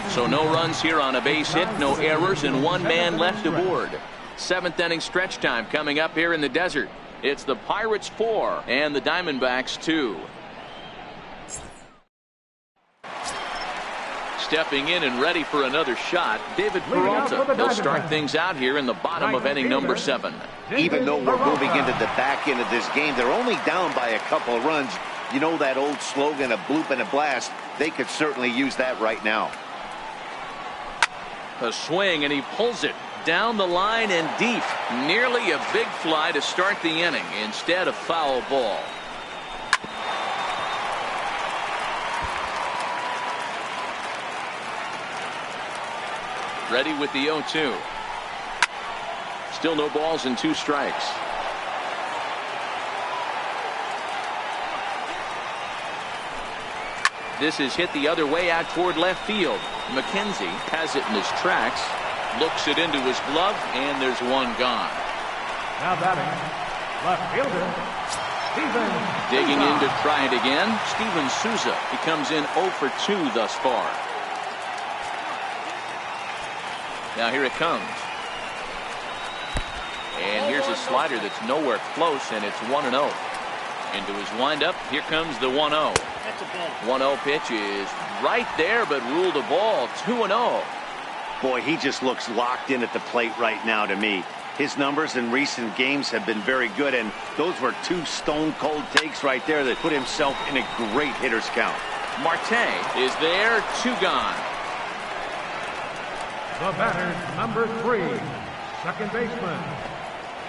A: So no runs here on a base hit, no errors, and 1 man left aboard. 7th inning stretch time coming up here in the desert. It's the Pirates 4 and the Diamondbacks 2. Stepping in and ready for another shot, David Peralta. He'll start things out here in the bottom of inning number 7.
B: Even though we're moving into the back end of this game, they're only down by a couple of runs. You know that old slogan, a bloop and a blast. They could certainly use that right now.
A: A swing, and he pulls it down the line and deep. Nearly a big fly to start the inning. Instead, a foul ball. Ready with the 0-2. Still no balls and 2 strikes. This is hit the other way out toward left field. McKenzie has it in his tracks. Looks it into his glove, and there's 1 gone.
D: Now batting, left fielder, Steven.
A: Digging in to try it again, Steven Souza. He comes in 0 for 2 thus far. Now here it comes. And here's a slider that's nowhere close, and it's 1-0. Into his windup, here comes the 1-0.
F: That's a ball.
A: 1-0 pitch is right there, but ruled a ball. 2-0.
B: Boy, he just looks locked in at the plate right now to me. His numbers in recent games have been very good, and those were two stone-cold takes right there that put himself in a great hitter's count.
A: Marte is there, 2 gone.
D: The batter, number 3, second baseman,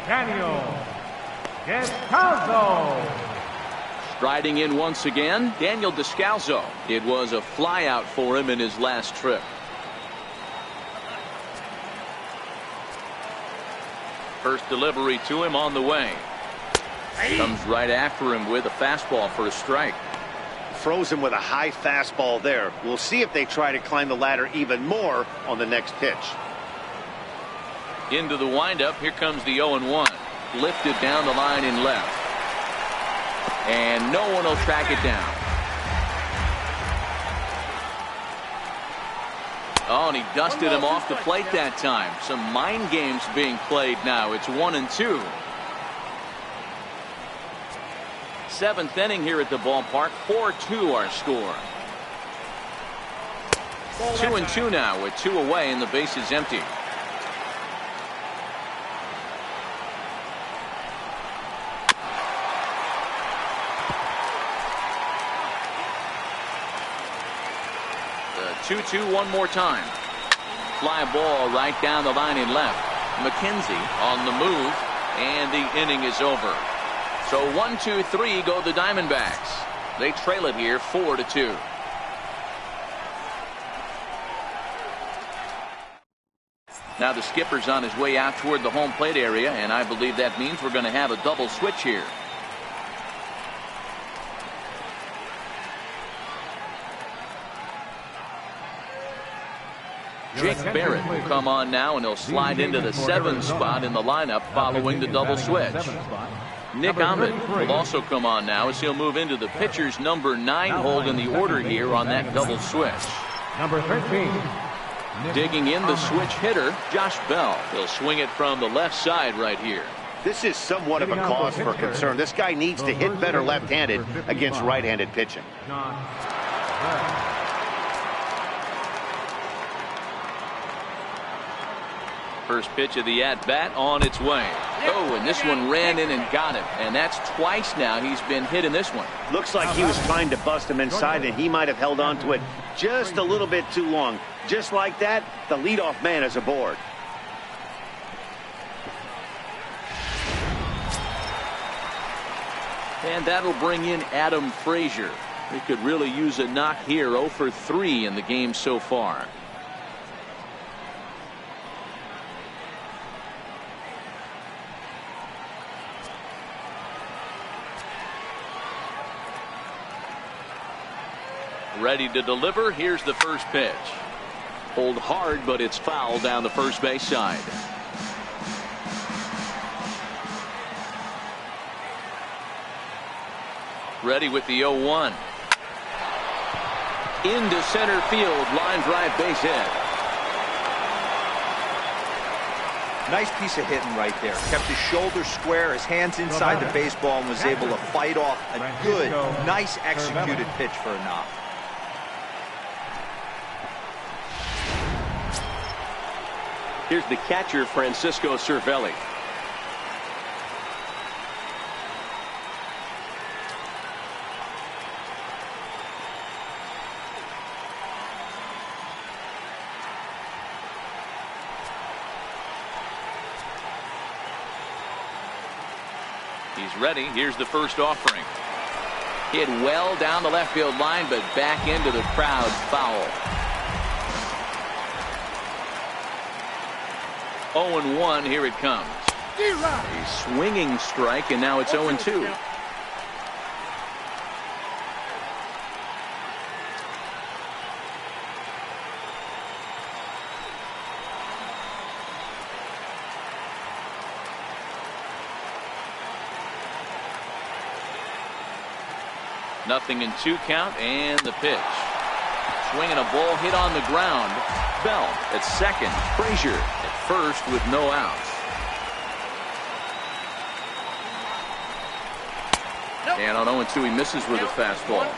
D: Daniel Descalso.
A: Striding in once again, Daniel Descalso. It was a flyout for him in his last trip. First delivery to him on the way. Comes right after him with a fastball for a strike.
B: Froze him with a high fastball there. We'll see if they try to climb the ladder even more on the next pitch.
A: Into the windup. Here comes the 0-1. Lifted down the line in left. And no one will track it down. Oh, and he dusted him off the plate that time. Some mind games being played now. It's 1-2. 7th inning here at the ballpark. 4-2 our score. 2-2 now with 2 away and the base is empty. The 2-2 one more time. Fly ball right down the line in left. McKenzie on the move, and the inning is over. So 1-2-3 go the Diamondbacks. They trail it here 4-2. Now the skipper's on his way out toward the home plate area, and I believe that means we're going to have a double switch here. Jake Barrett will come on now, and he'll slide into the 7th spot in the lineup following the double switch. Nick Ahmed will also come on now as he'll move into the pitcher's number 9 hold in the order here on that double switch.
D: Number 13.
A: Digging in the switch hitter, Josh Bell. He'll swing it from the left side right here.
B: This is somewhat of a cause for concern. This guy needs to hit better left-handed against right-handed pitching.
A: First pitch of the at-bat on its way. Oh, and this one ran in and got him. And that's twice now he's been hit in this one.
B: Looks like he was trying to bust him inside, and he might have held on to it just a little bit too long. Just like that, the leadoff man is aboard.
A: And that'll bring in Adam Frazier. He could really use a knock here. 0 for 3 in the game so far. Ready to deliver. Here's the first pitch. Pulled hard, but it's foul down the first base side. Ready with the 0-1. Into center field. Line drive, base hit.
C: Nice piece of hitting right there. Kept his shoulders square, his hands inside the baseball, and was able to fight off a good, nice executed pitch for a knock.
E: Here's the catcher, Francisco Cervelli.
A: He's ready. Here's the first offering. Hit well down the left field line, but back into the crowd. Foul. 0-1, here it comes. A swinging strike, and now it's 0-2. Nothing in 2 count, and the pitch. Swinging a ball hit on the ground. Bell at second. Frazier at first with no outs. And on 0-2 he misses with a fastball.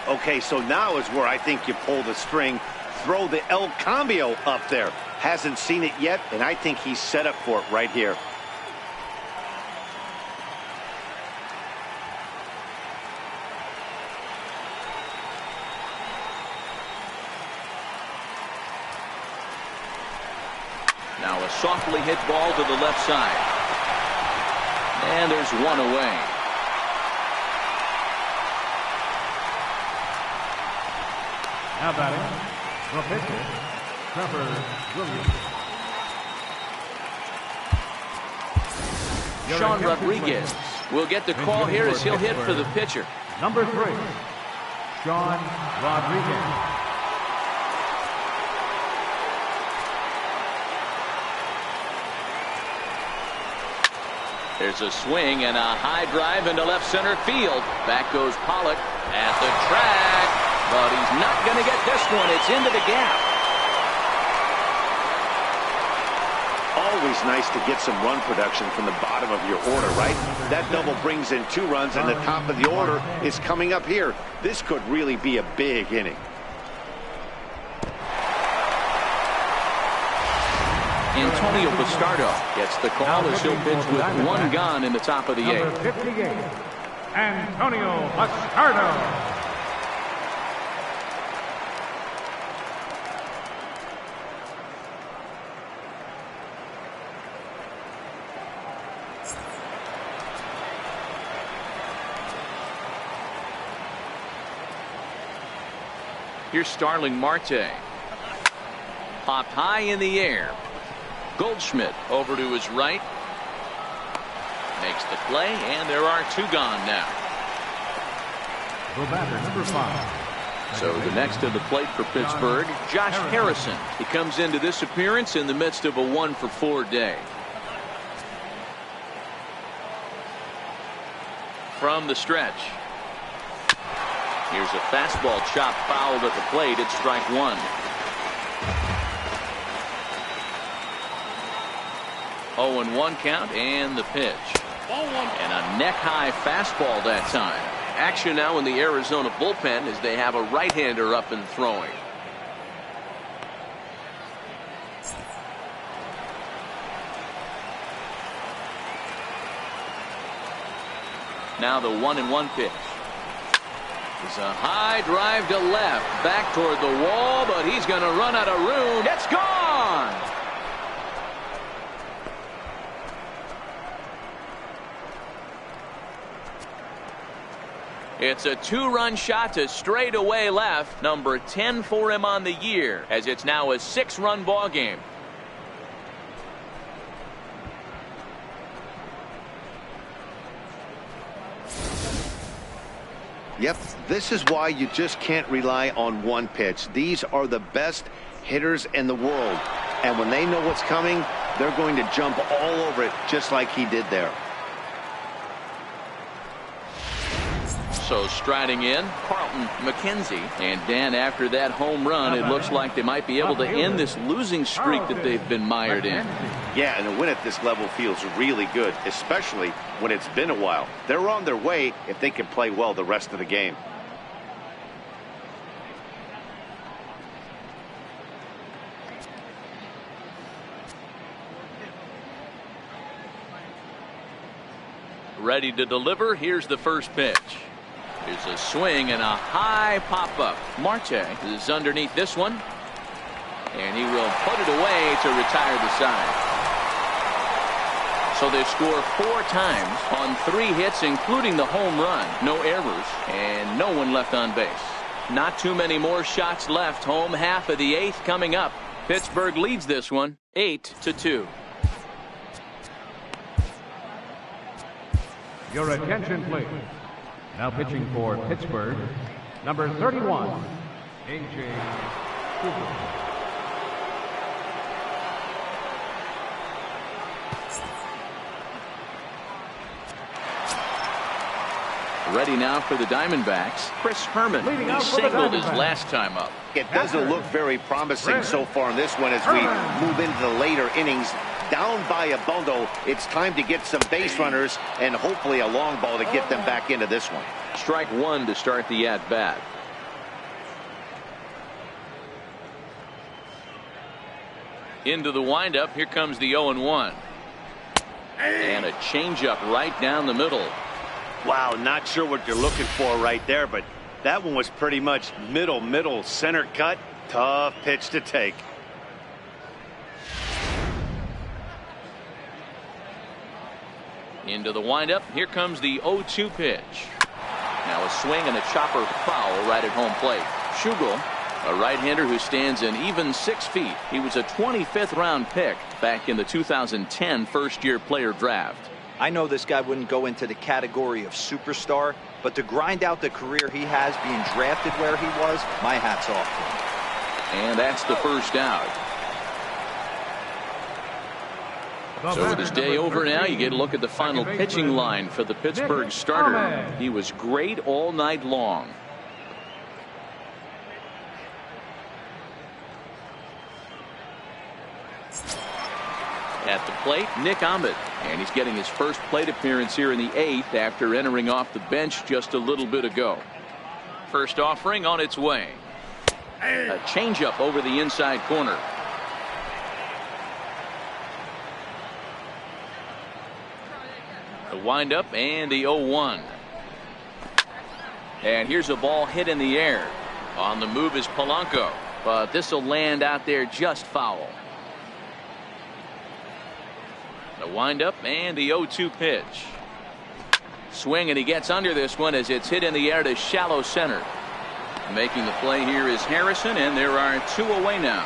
B: Okay, so now is where I think you pull the string. Throw the El Cambio up there. hasn't seen it yet, and I think he's set up for it right here.
A: Now a softly hit ball to the left side. And there's one away.
D: Now batting, the pitcher, Trevor Williams.
A: Sean Rodriguez will get the call here as he'll hit for the pitcher.
D: Number 3, Sean Rodriguez.
A: There's a swing and a high drive into left center field. Back goes Pollock at the track, but he's not going to get this one. It's into the gap.
B: Always nice to get some run production from the bottom of your order, right? That double brings in 2 runs, and the top of the order is coming up here. This could really be a big inning.
A: Antonio Bastardo gets the call as he'll pitch with 1 gone in the top of the 8th.
D: Number 58, Antonio Bastardo.
A: Here's Starling Marte. Popped high in the air. Goldschmidt over to his right. Makes the play, and there are 2 gone now.
D: The batter, number 5.
A: So the next to the plate for Pittsburgh, Josh Harrison. He comes into this appearance in the midst of a 1-for-4 day. From the stretch. Here's a fastball chopped fouled at the plate. It's strike 1. Oh, and 1 count, and the pitch. And a neck-high fastball that time.
E: Action now in the Arizona bullpen as they have a right-hander up and throwing.
A: Now the 1-1 pitch. It's a high drive to left, back toward the wall, but he's going to run out of room. It's gone! It's a 2-run shot to straightaway left, number 10 for him on the year, as it's now a 6-run ball game.
B: Yep, this is why you just can't rely on one pitch. These are the best hitters in the world. And when they know what's coming, they're going to jump all over it just like he did there.
A: So striding in, Carlton McKenzie. And Dan, after that home run, it looks like they might be able to end this losing streak that they've been mired in.
B: Yeah, and a win at this level feels really good, especially when it's been a while. They're on their way if they can play well the rest of the game.
A: Ready to deliver. Here's the first pitch. Here's a swing and a high pop-up. Marte is underneath this one. And he will put it away to retire the side. So they score 4 times on 3 hits, including the home run. No errors and no one left on base. Not too many more shots left. Home half of the 8th coming up. Pittsburgh leads this one 8-2.
D: Your attention, please. Now pitching for Pittsburgh, number 31, A.J. Cooper.
A: Ready now for the Diamondbacks. Chris Herman. He singled his last time up.
B: It doesn't look very promising so far in this one as we move into the later innings. Down by a bundle, it's time to get some base runners and hopefully a long ball to get them back into this one.
A: Strike 1 to start the at-bat. Into the windup. Here comes the 0-1. And a changeup right down the middle.
B: Wow, not sure what you're looking for right there, but that one was pretty much middle center cut. Tough pitch to take.
A: Into the windup. Here comes the 0-2 pitch. Now a swing and a chopper foul right at home plate. Schugel, a right-hander who stands an even 6 feet. He was a 25th round pick back in the 2010 first-year player draft.
C: I know this guy wouldn't go into the category of superstar, but to grind out the career he has being drafted where he was, my hat's off to him.
A: And that's the first out. So with his day over now, you get a look at the final pitching line for the Pittsburgh starter. He was great all night long. At the plate, Nick Ahmed, and he's getting his first plate appearance here in the 8th after entering off the bench just a little bit ago. First offering on its way. A changeup over the inside corner. The windup and the 0-1. And here's a ball hit in the air. On the move is Polanco, but this will land out there just foul. The windup and the 0-2 pitch. Swing, and he gets under this one as it's hit in the air to shallow center. Making the play here is Harrison, and there are 2 away now.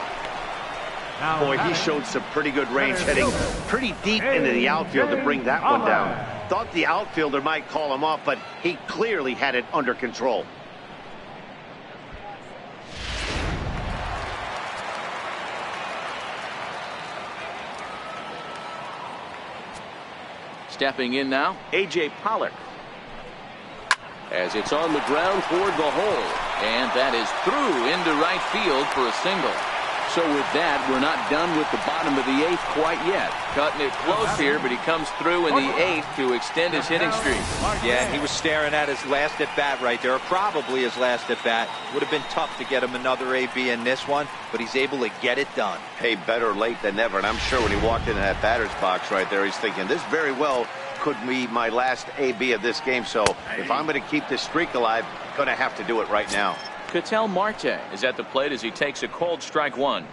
B: Boy, he showed some pretty good range, heading pretty deep into the outfield to bring that one down. Thought the outfielder might call him off, but he clearly had it under control.
A: Stepping in now, A.J. Pollock. As it's on the ground toward the hole. And that is through into right field for a single. So with that, we're not done with the bottom of the 8th quite yet. Cutting it close here, but he comes through in the 8th to extend his hitting streak.
C: Yeah, he was staring at his last at bat right there, probably his last at bat. Would have been tough to get him another AB in this one, but he's able to get it done.
B: Hey, better late than never. And I'm sure when he walked into that batter's box right there, he's thinking, this very well could be my last AB of this game. So if I'm going to keep this streak alive, I'm going to have to do it right now.
A: Ketel Marte is at the plate as he takes a cold strike 1.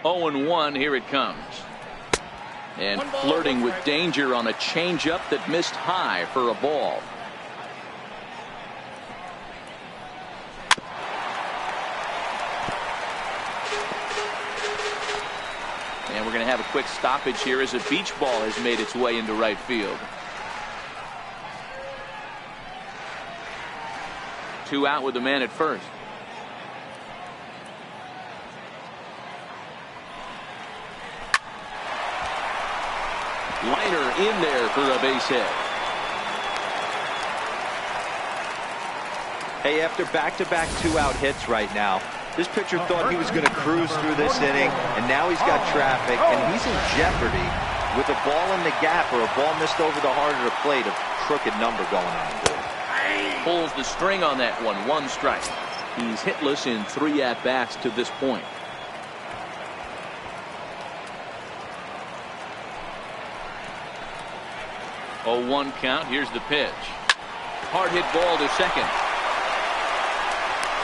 A: Oh and 1, here it comes. And flirting with danger on a changeup that missed high for a ball. And we're going to have a quick stoppage here as a beach ball has made its way into right field. 2 out with the man at first. Liner in there for a base hit.
C: Hey, after back-to-back 2-out hits right now, this pitcher thought he was going to cruise through this inning, and now he's got traffic, and he's in jeopardy with a ball in the gap or a ball missed over the heart of the plate, a crooked number going on the board.
A: Pulls the string on that one. 1 strike. He's hitless in 3 at-bats to this point. Oh, 1 count. Here's the pitch. Hard hit ball to second.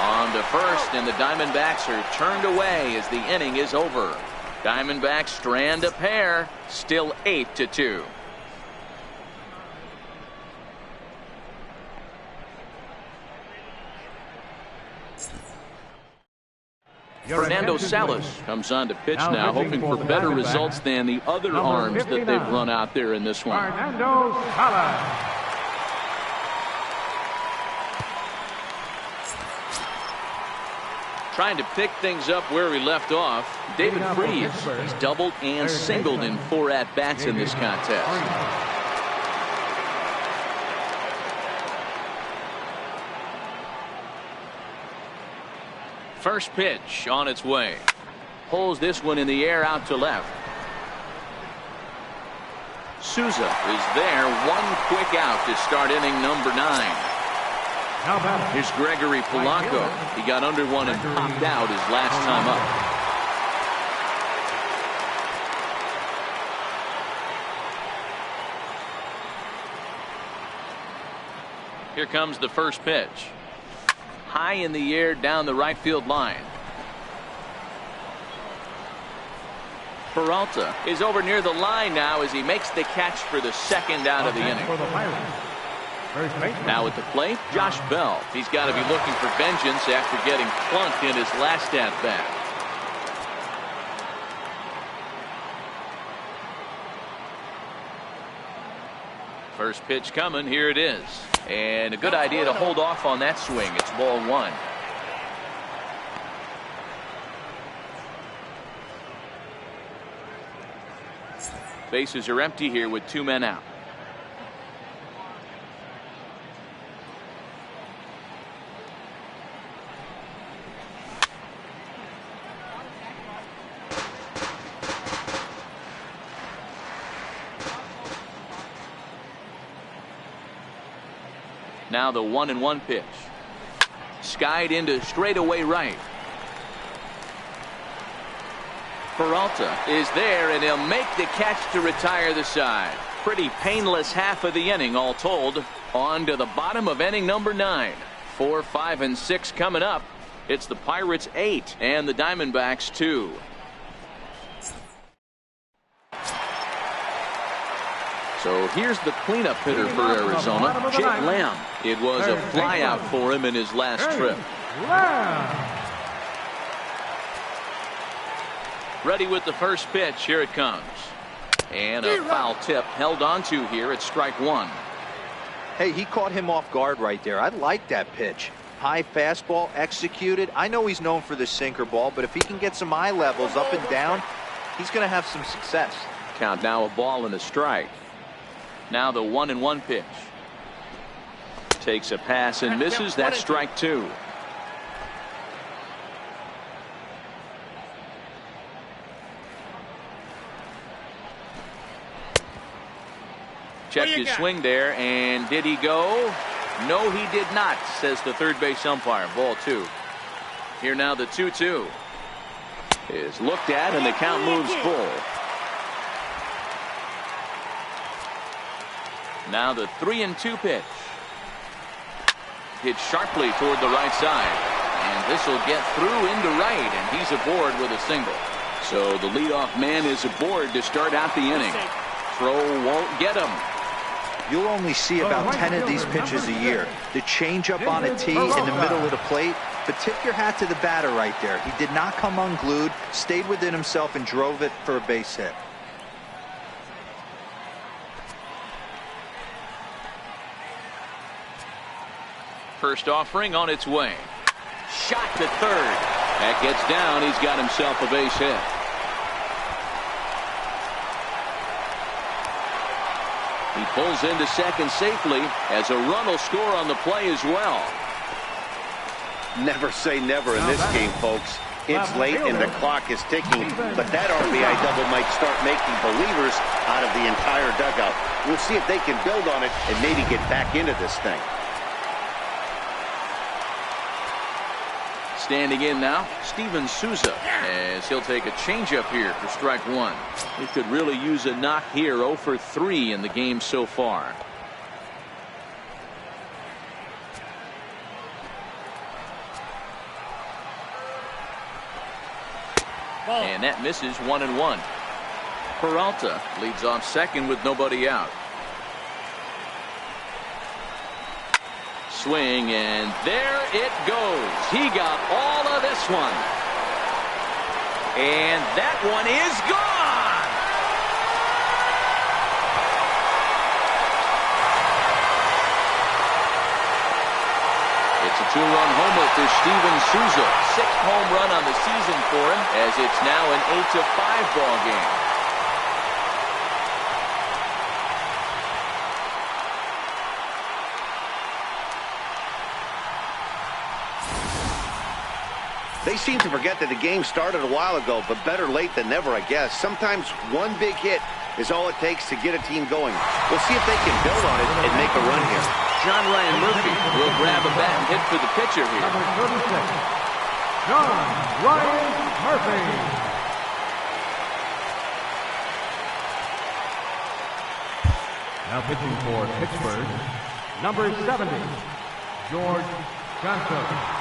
A: On to first, and the Diamondbacks are turned away as the inning is over. Diamondbacks strand a pair. Still 8-2. Fernando Salas comes on to pitch now, hoping for better results than the other arms that they've run out there in this one.
D: Fernando Salas.
A: Trying to pick things up where he left off. David Freese has doubled and singled in 4 at-bats in this contest. First pitch on its way. Pulls this one in the air out to left. Souza is there. 1 quick out to start inning number 9.
D: Now batting.
A: Here's Gregory Polanco. He got under one and popped out his last time up. Here comes the first pitch. High in the air down the right field line. Peralta is over near the line now as he makes the catch for the second out of the inning. Now at the plate, Josh Bell. He's got to be looking for vengeance after getting plunked in his last at bat. First pitch coming. Here it is. And a good idea to hold off on that swing. It's ball one. Bases are empty here with 2 men out. Now the 1-1 pitch. Skied into straightaway right. Peralta is there, and he'll make the catch to retire the side. Pretty painless half of the inning all told. On to the bottom of inning number 9. 4, 5, and 6 coming up. It's the Pirates 8 and the Diamondbacks 2. So here's the cleanup hitter for Arizona, Jake Lamb. It was a flyout for him in his last trip. Ready with the first pitch. Here it comes. And a foul tip held onto here at strike one.
C: Hey, he caught him off guard right there. I like that pitch. High fastball executed. I know he's known for the sinker ball, but if he can get some eye levels up and down, he's going to have some success.
A: Count now, a ball and a strike. Now the 1-1 pitch. Takes a pass and misses. That's strike two. Check his swing there, and did he go? No, he did not, says the third base umpire. Ball two. Here now the 2-2 is looked at, and the count moves full. Now the 3-2 pitch. Hit sharply toward the right side, and this will get through into right, and he's aboard with a single. So the leadoff man is aboard to start out the inning. Throw won't get him.
C: You'll only see about 10 of these pitches a year. The changeup on a tee in the middle of the plate. But tip your hat to the batter right there. He did not come unglued, stayed within himself, and drove it for a base hit.
A: First offering on its way. Shot to third. That gets down. He's got himself a base hit. He pulls into second safely as a run will score on the play as well.
B: Never say never in this game, folks. It's late and the clock is ticking, but that RBI double might start making believers out of the entire dugout. We'll see if they can build on it and maybe get back into this thing.
A: Standing in now, Steven Souza, as he'll take a changeup here for strike one. He could really use a knock here. 0 for 3 in the game so far. And that misses. 1-1. Peralta leads off second with nobody out. Swing, and there it goes. He got all of this one. And that one is gone. It's a 2-run homer for Steven Souza. 6th home run on the season for him, as it's now an 8-5 ball game.
B: They seem to forget that the game started a while ago, but better late than never, I guess. Sometimes one big hit is all it takes to get a team going. We'll see if they can build on it and make a run here.
A: John Ryan Murphy will grab a bat and hit for the pitcher here.
D: Number 36, John Ryan Murphy. Now pitching for Pittsburgh, number 70, George Cantos.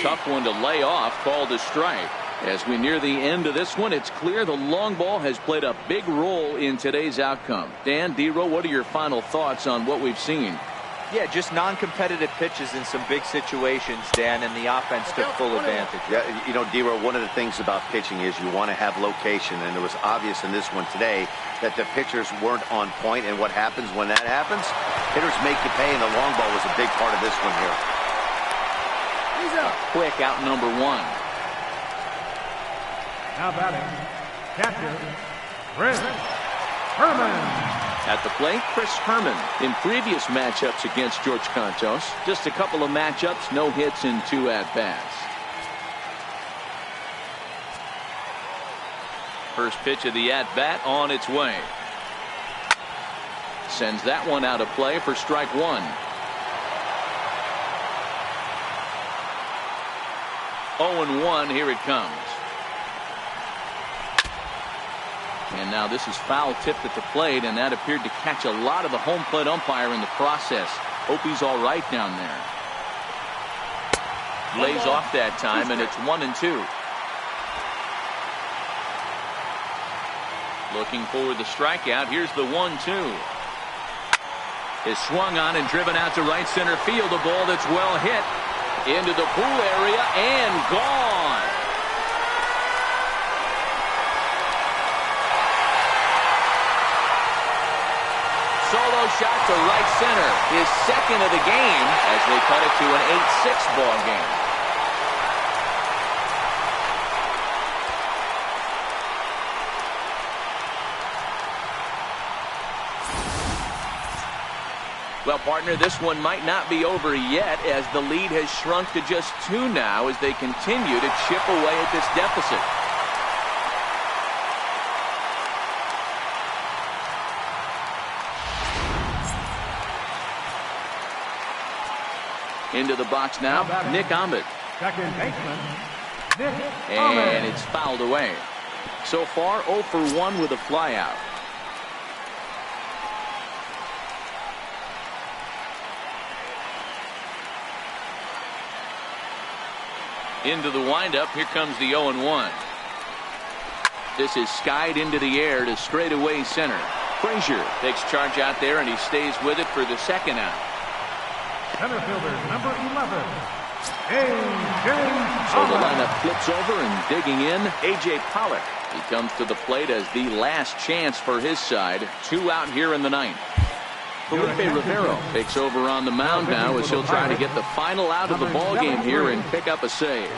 A: Tough one to lay off, called a strike. As we near the end of this one, it's clear the long ball has played a big role in today's outcome. Dan, D-Row, what are your final thoughts on what we've seen?
C: Yeah, just non-competitive pitches in some big situations, Dan, and the offense took full advantage.
B: Yeah, you know, D-Row, one of the things about pitching is you want to have location, and it was obvious in this one today that the pitchers weren't on point, and what happens when that happens? Hitters make you pay, and the long ball was a big part of this one here.
A: Quick out number one.
D: Now batting, catcher, Chris Herman.
A: At the plate, Chris Herman. In previous matchups against George Cantos, just a couple of matchups, no hits in 2 at-bats. First pitch of the at-bat on its way. Sends that one out of play for strike one. 0-1, here it comes. And now this is foul tipped at the plate, and that appeared to catch a lot of the home plate umpire in the process. Hope he's all right down there. Lays off that time, and it's 1-2. Looking for the strikeout. Here's the 1-2. Is swung on and driven out to right center field. A ball that's well hit into the pool area and gone. Solo shot to right center, his second of the game, as they cut it to an 8-6 ball game. Well, partner, this one might not be over yet, as the lead has shrunk to just 2 now as they continue to chip away at this deficit. Into the box now, Nick Ahmed.
D: Second baseman, Nick
A: And
D: Ahmed.
A: it's fouled away. So far, 0 for 1 with a flyout. Into the windup, here comes the 0-1. This is skied into the air to straightaway center. Frazier takes charge out there, and he stays with it for the second out.
D: Center fielder, number 11, A.J.
A: So the
D: Pollock.
A: lineup flips over, and digging in, A.J. Pollock. He comes to the plate as the last chance for his side. 2 out here in the 9th. Felipe Rivero takes over on the mound now as he'll try to get the final out of the ball game here and pick up a save.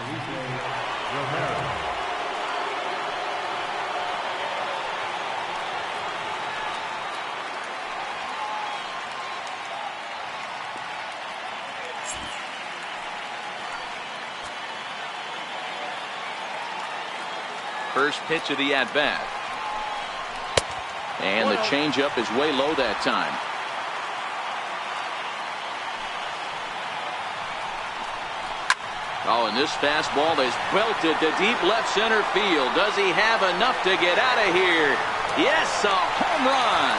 A: First pitch of the at-bat. And the changeup is way low that time. Oh, and this fastball is belted to deep left center field. Does he have enough to get out of here? Yes, a home run.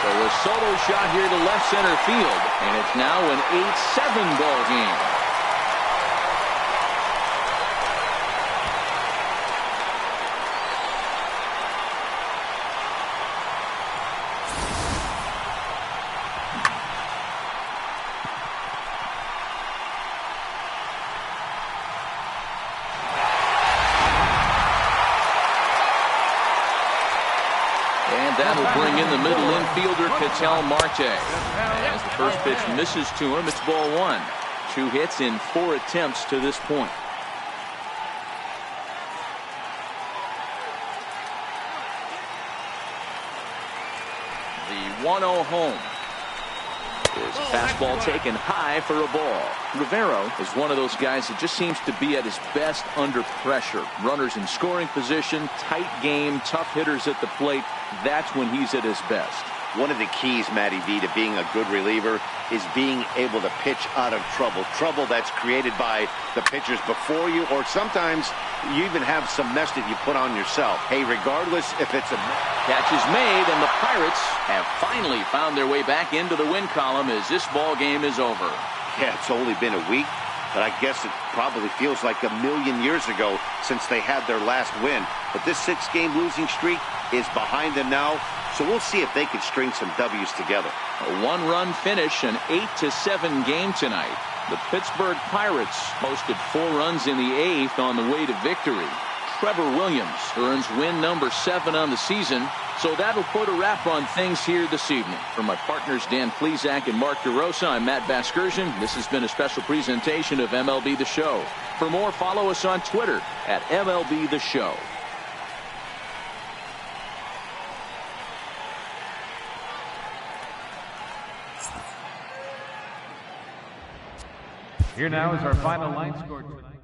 A: So a solo shot here to left center field, and it's now an 8-7 ball game. And that'll bring in the middle infielder, Ketel Marte. As the first pitch misses to him, it's ball one. 2 hits in 4 attempts to this point. The 1-0 home. Is a fastball taken high for a ball. Rivero is one of those guys that just seems to be at his best under pressure. Runners in scoring position, tight game, tough hitters at the plate. That's when he's at his best.
B: One of the keys, Matty V, to being a good reliever is being able to pitch out of trouble. Trouble that's created by the pitchers before you, or sometimes you even have some mess that you put on yourself. Hey, regardless if it's a...
A: Catch is made, and the Pirates have finally found their way back into the win column as this ball game is over.
B: Yeah, it's only been a week, but I guess it probably feels like a million years ago since they had their last win. But this 6-game losing streak is behind them now, so we'll see if they can string some W's together.
A: A 1-run finish, an 8-7 game tonight. The Pittsburgh Pirates posted 4 runs in the 8th on the way to victory. Trevor Williams earns win number 7 on the season, so that'll put a wrap on things here this evening. For my partners Dan Plesac and Mark DeRosa, I'm Matt Vasgersian. This has been a special presentation of MLB The Show. For more, follow us on Twitter at MLB The Show.
D: Here now is our final line score tonight.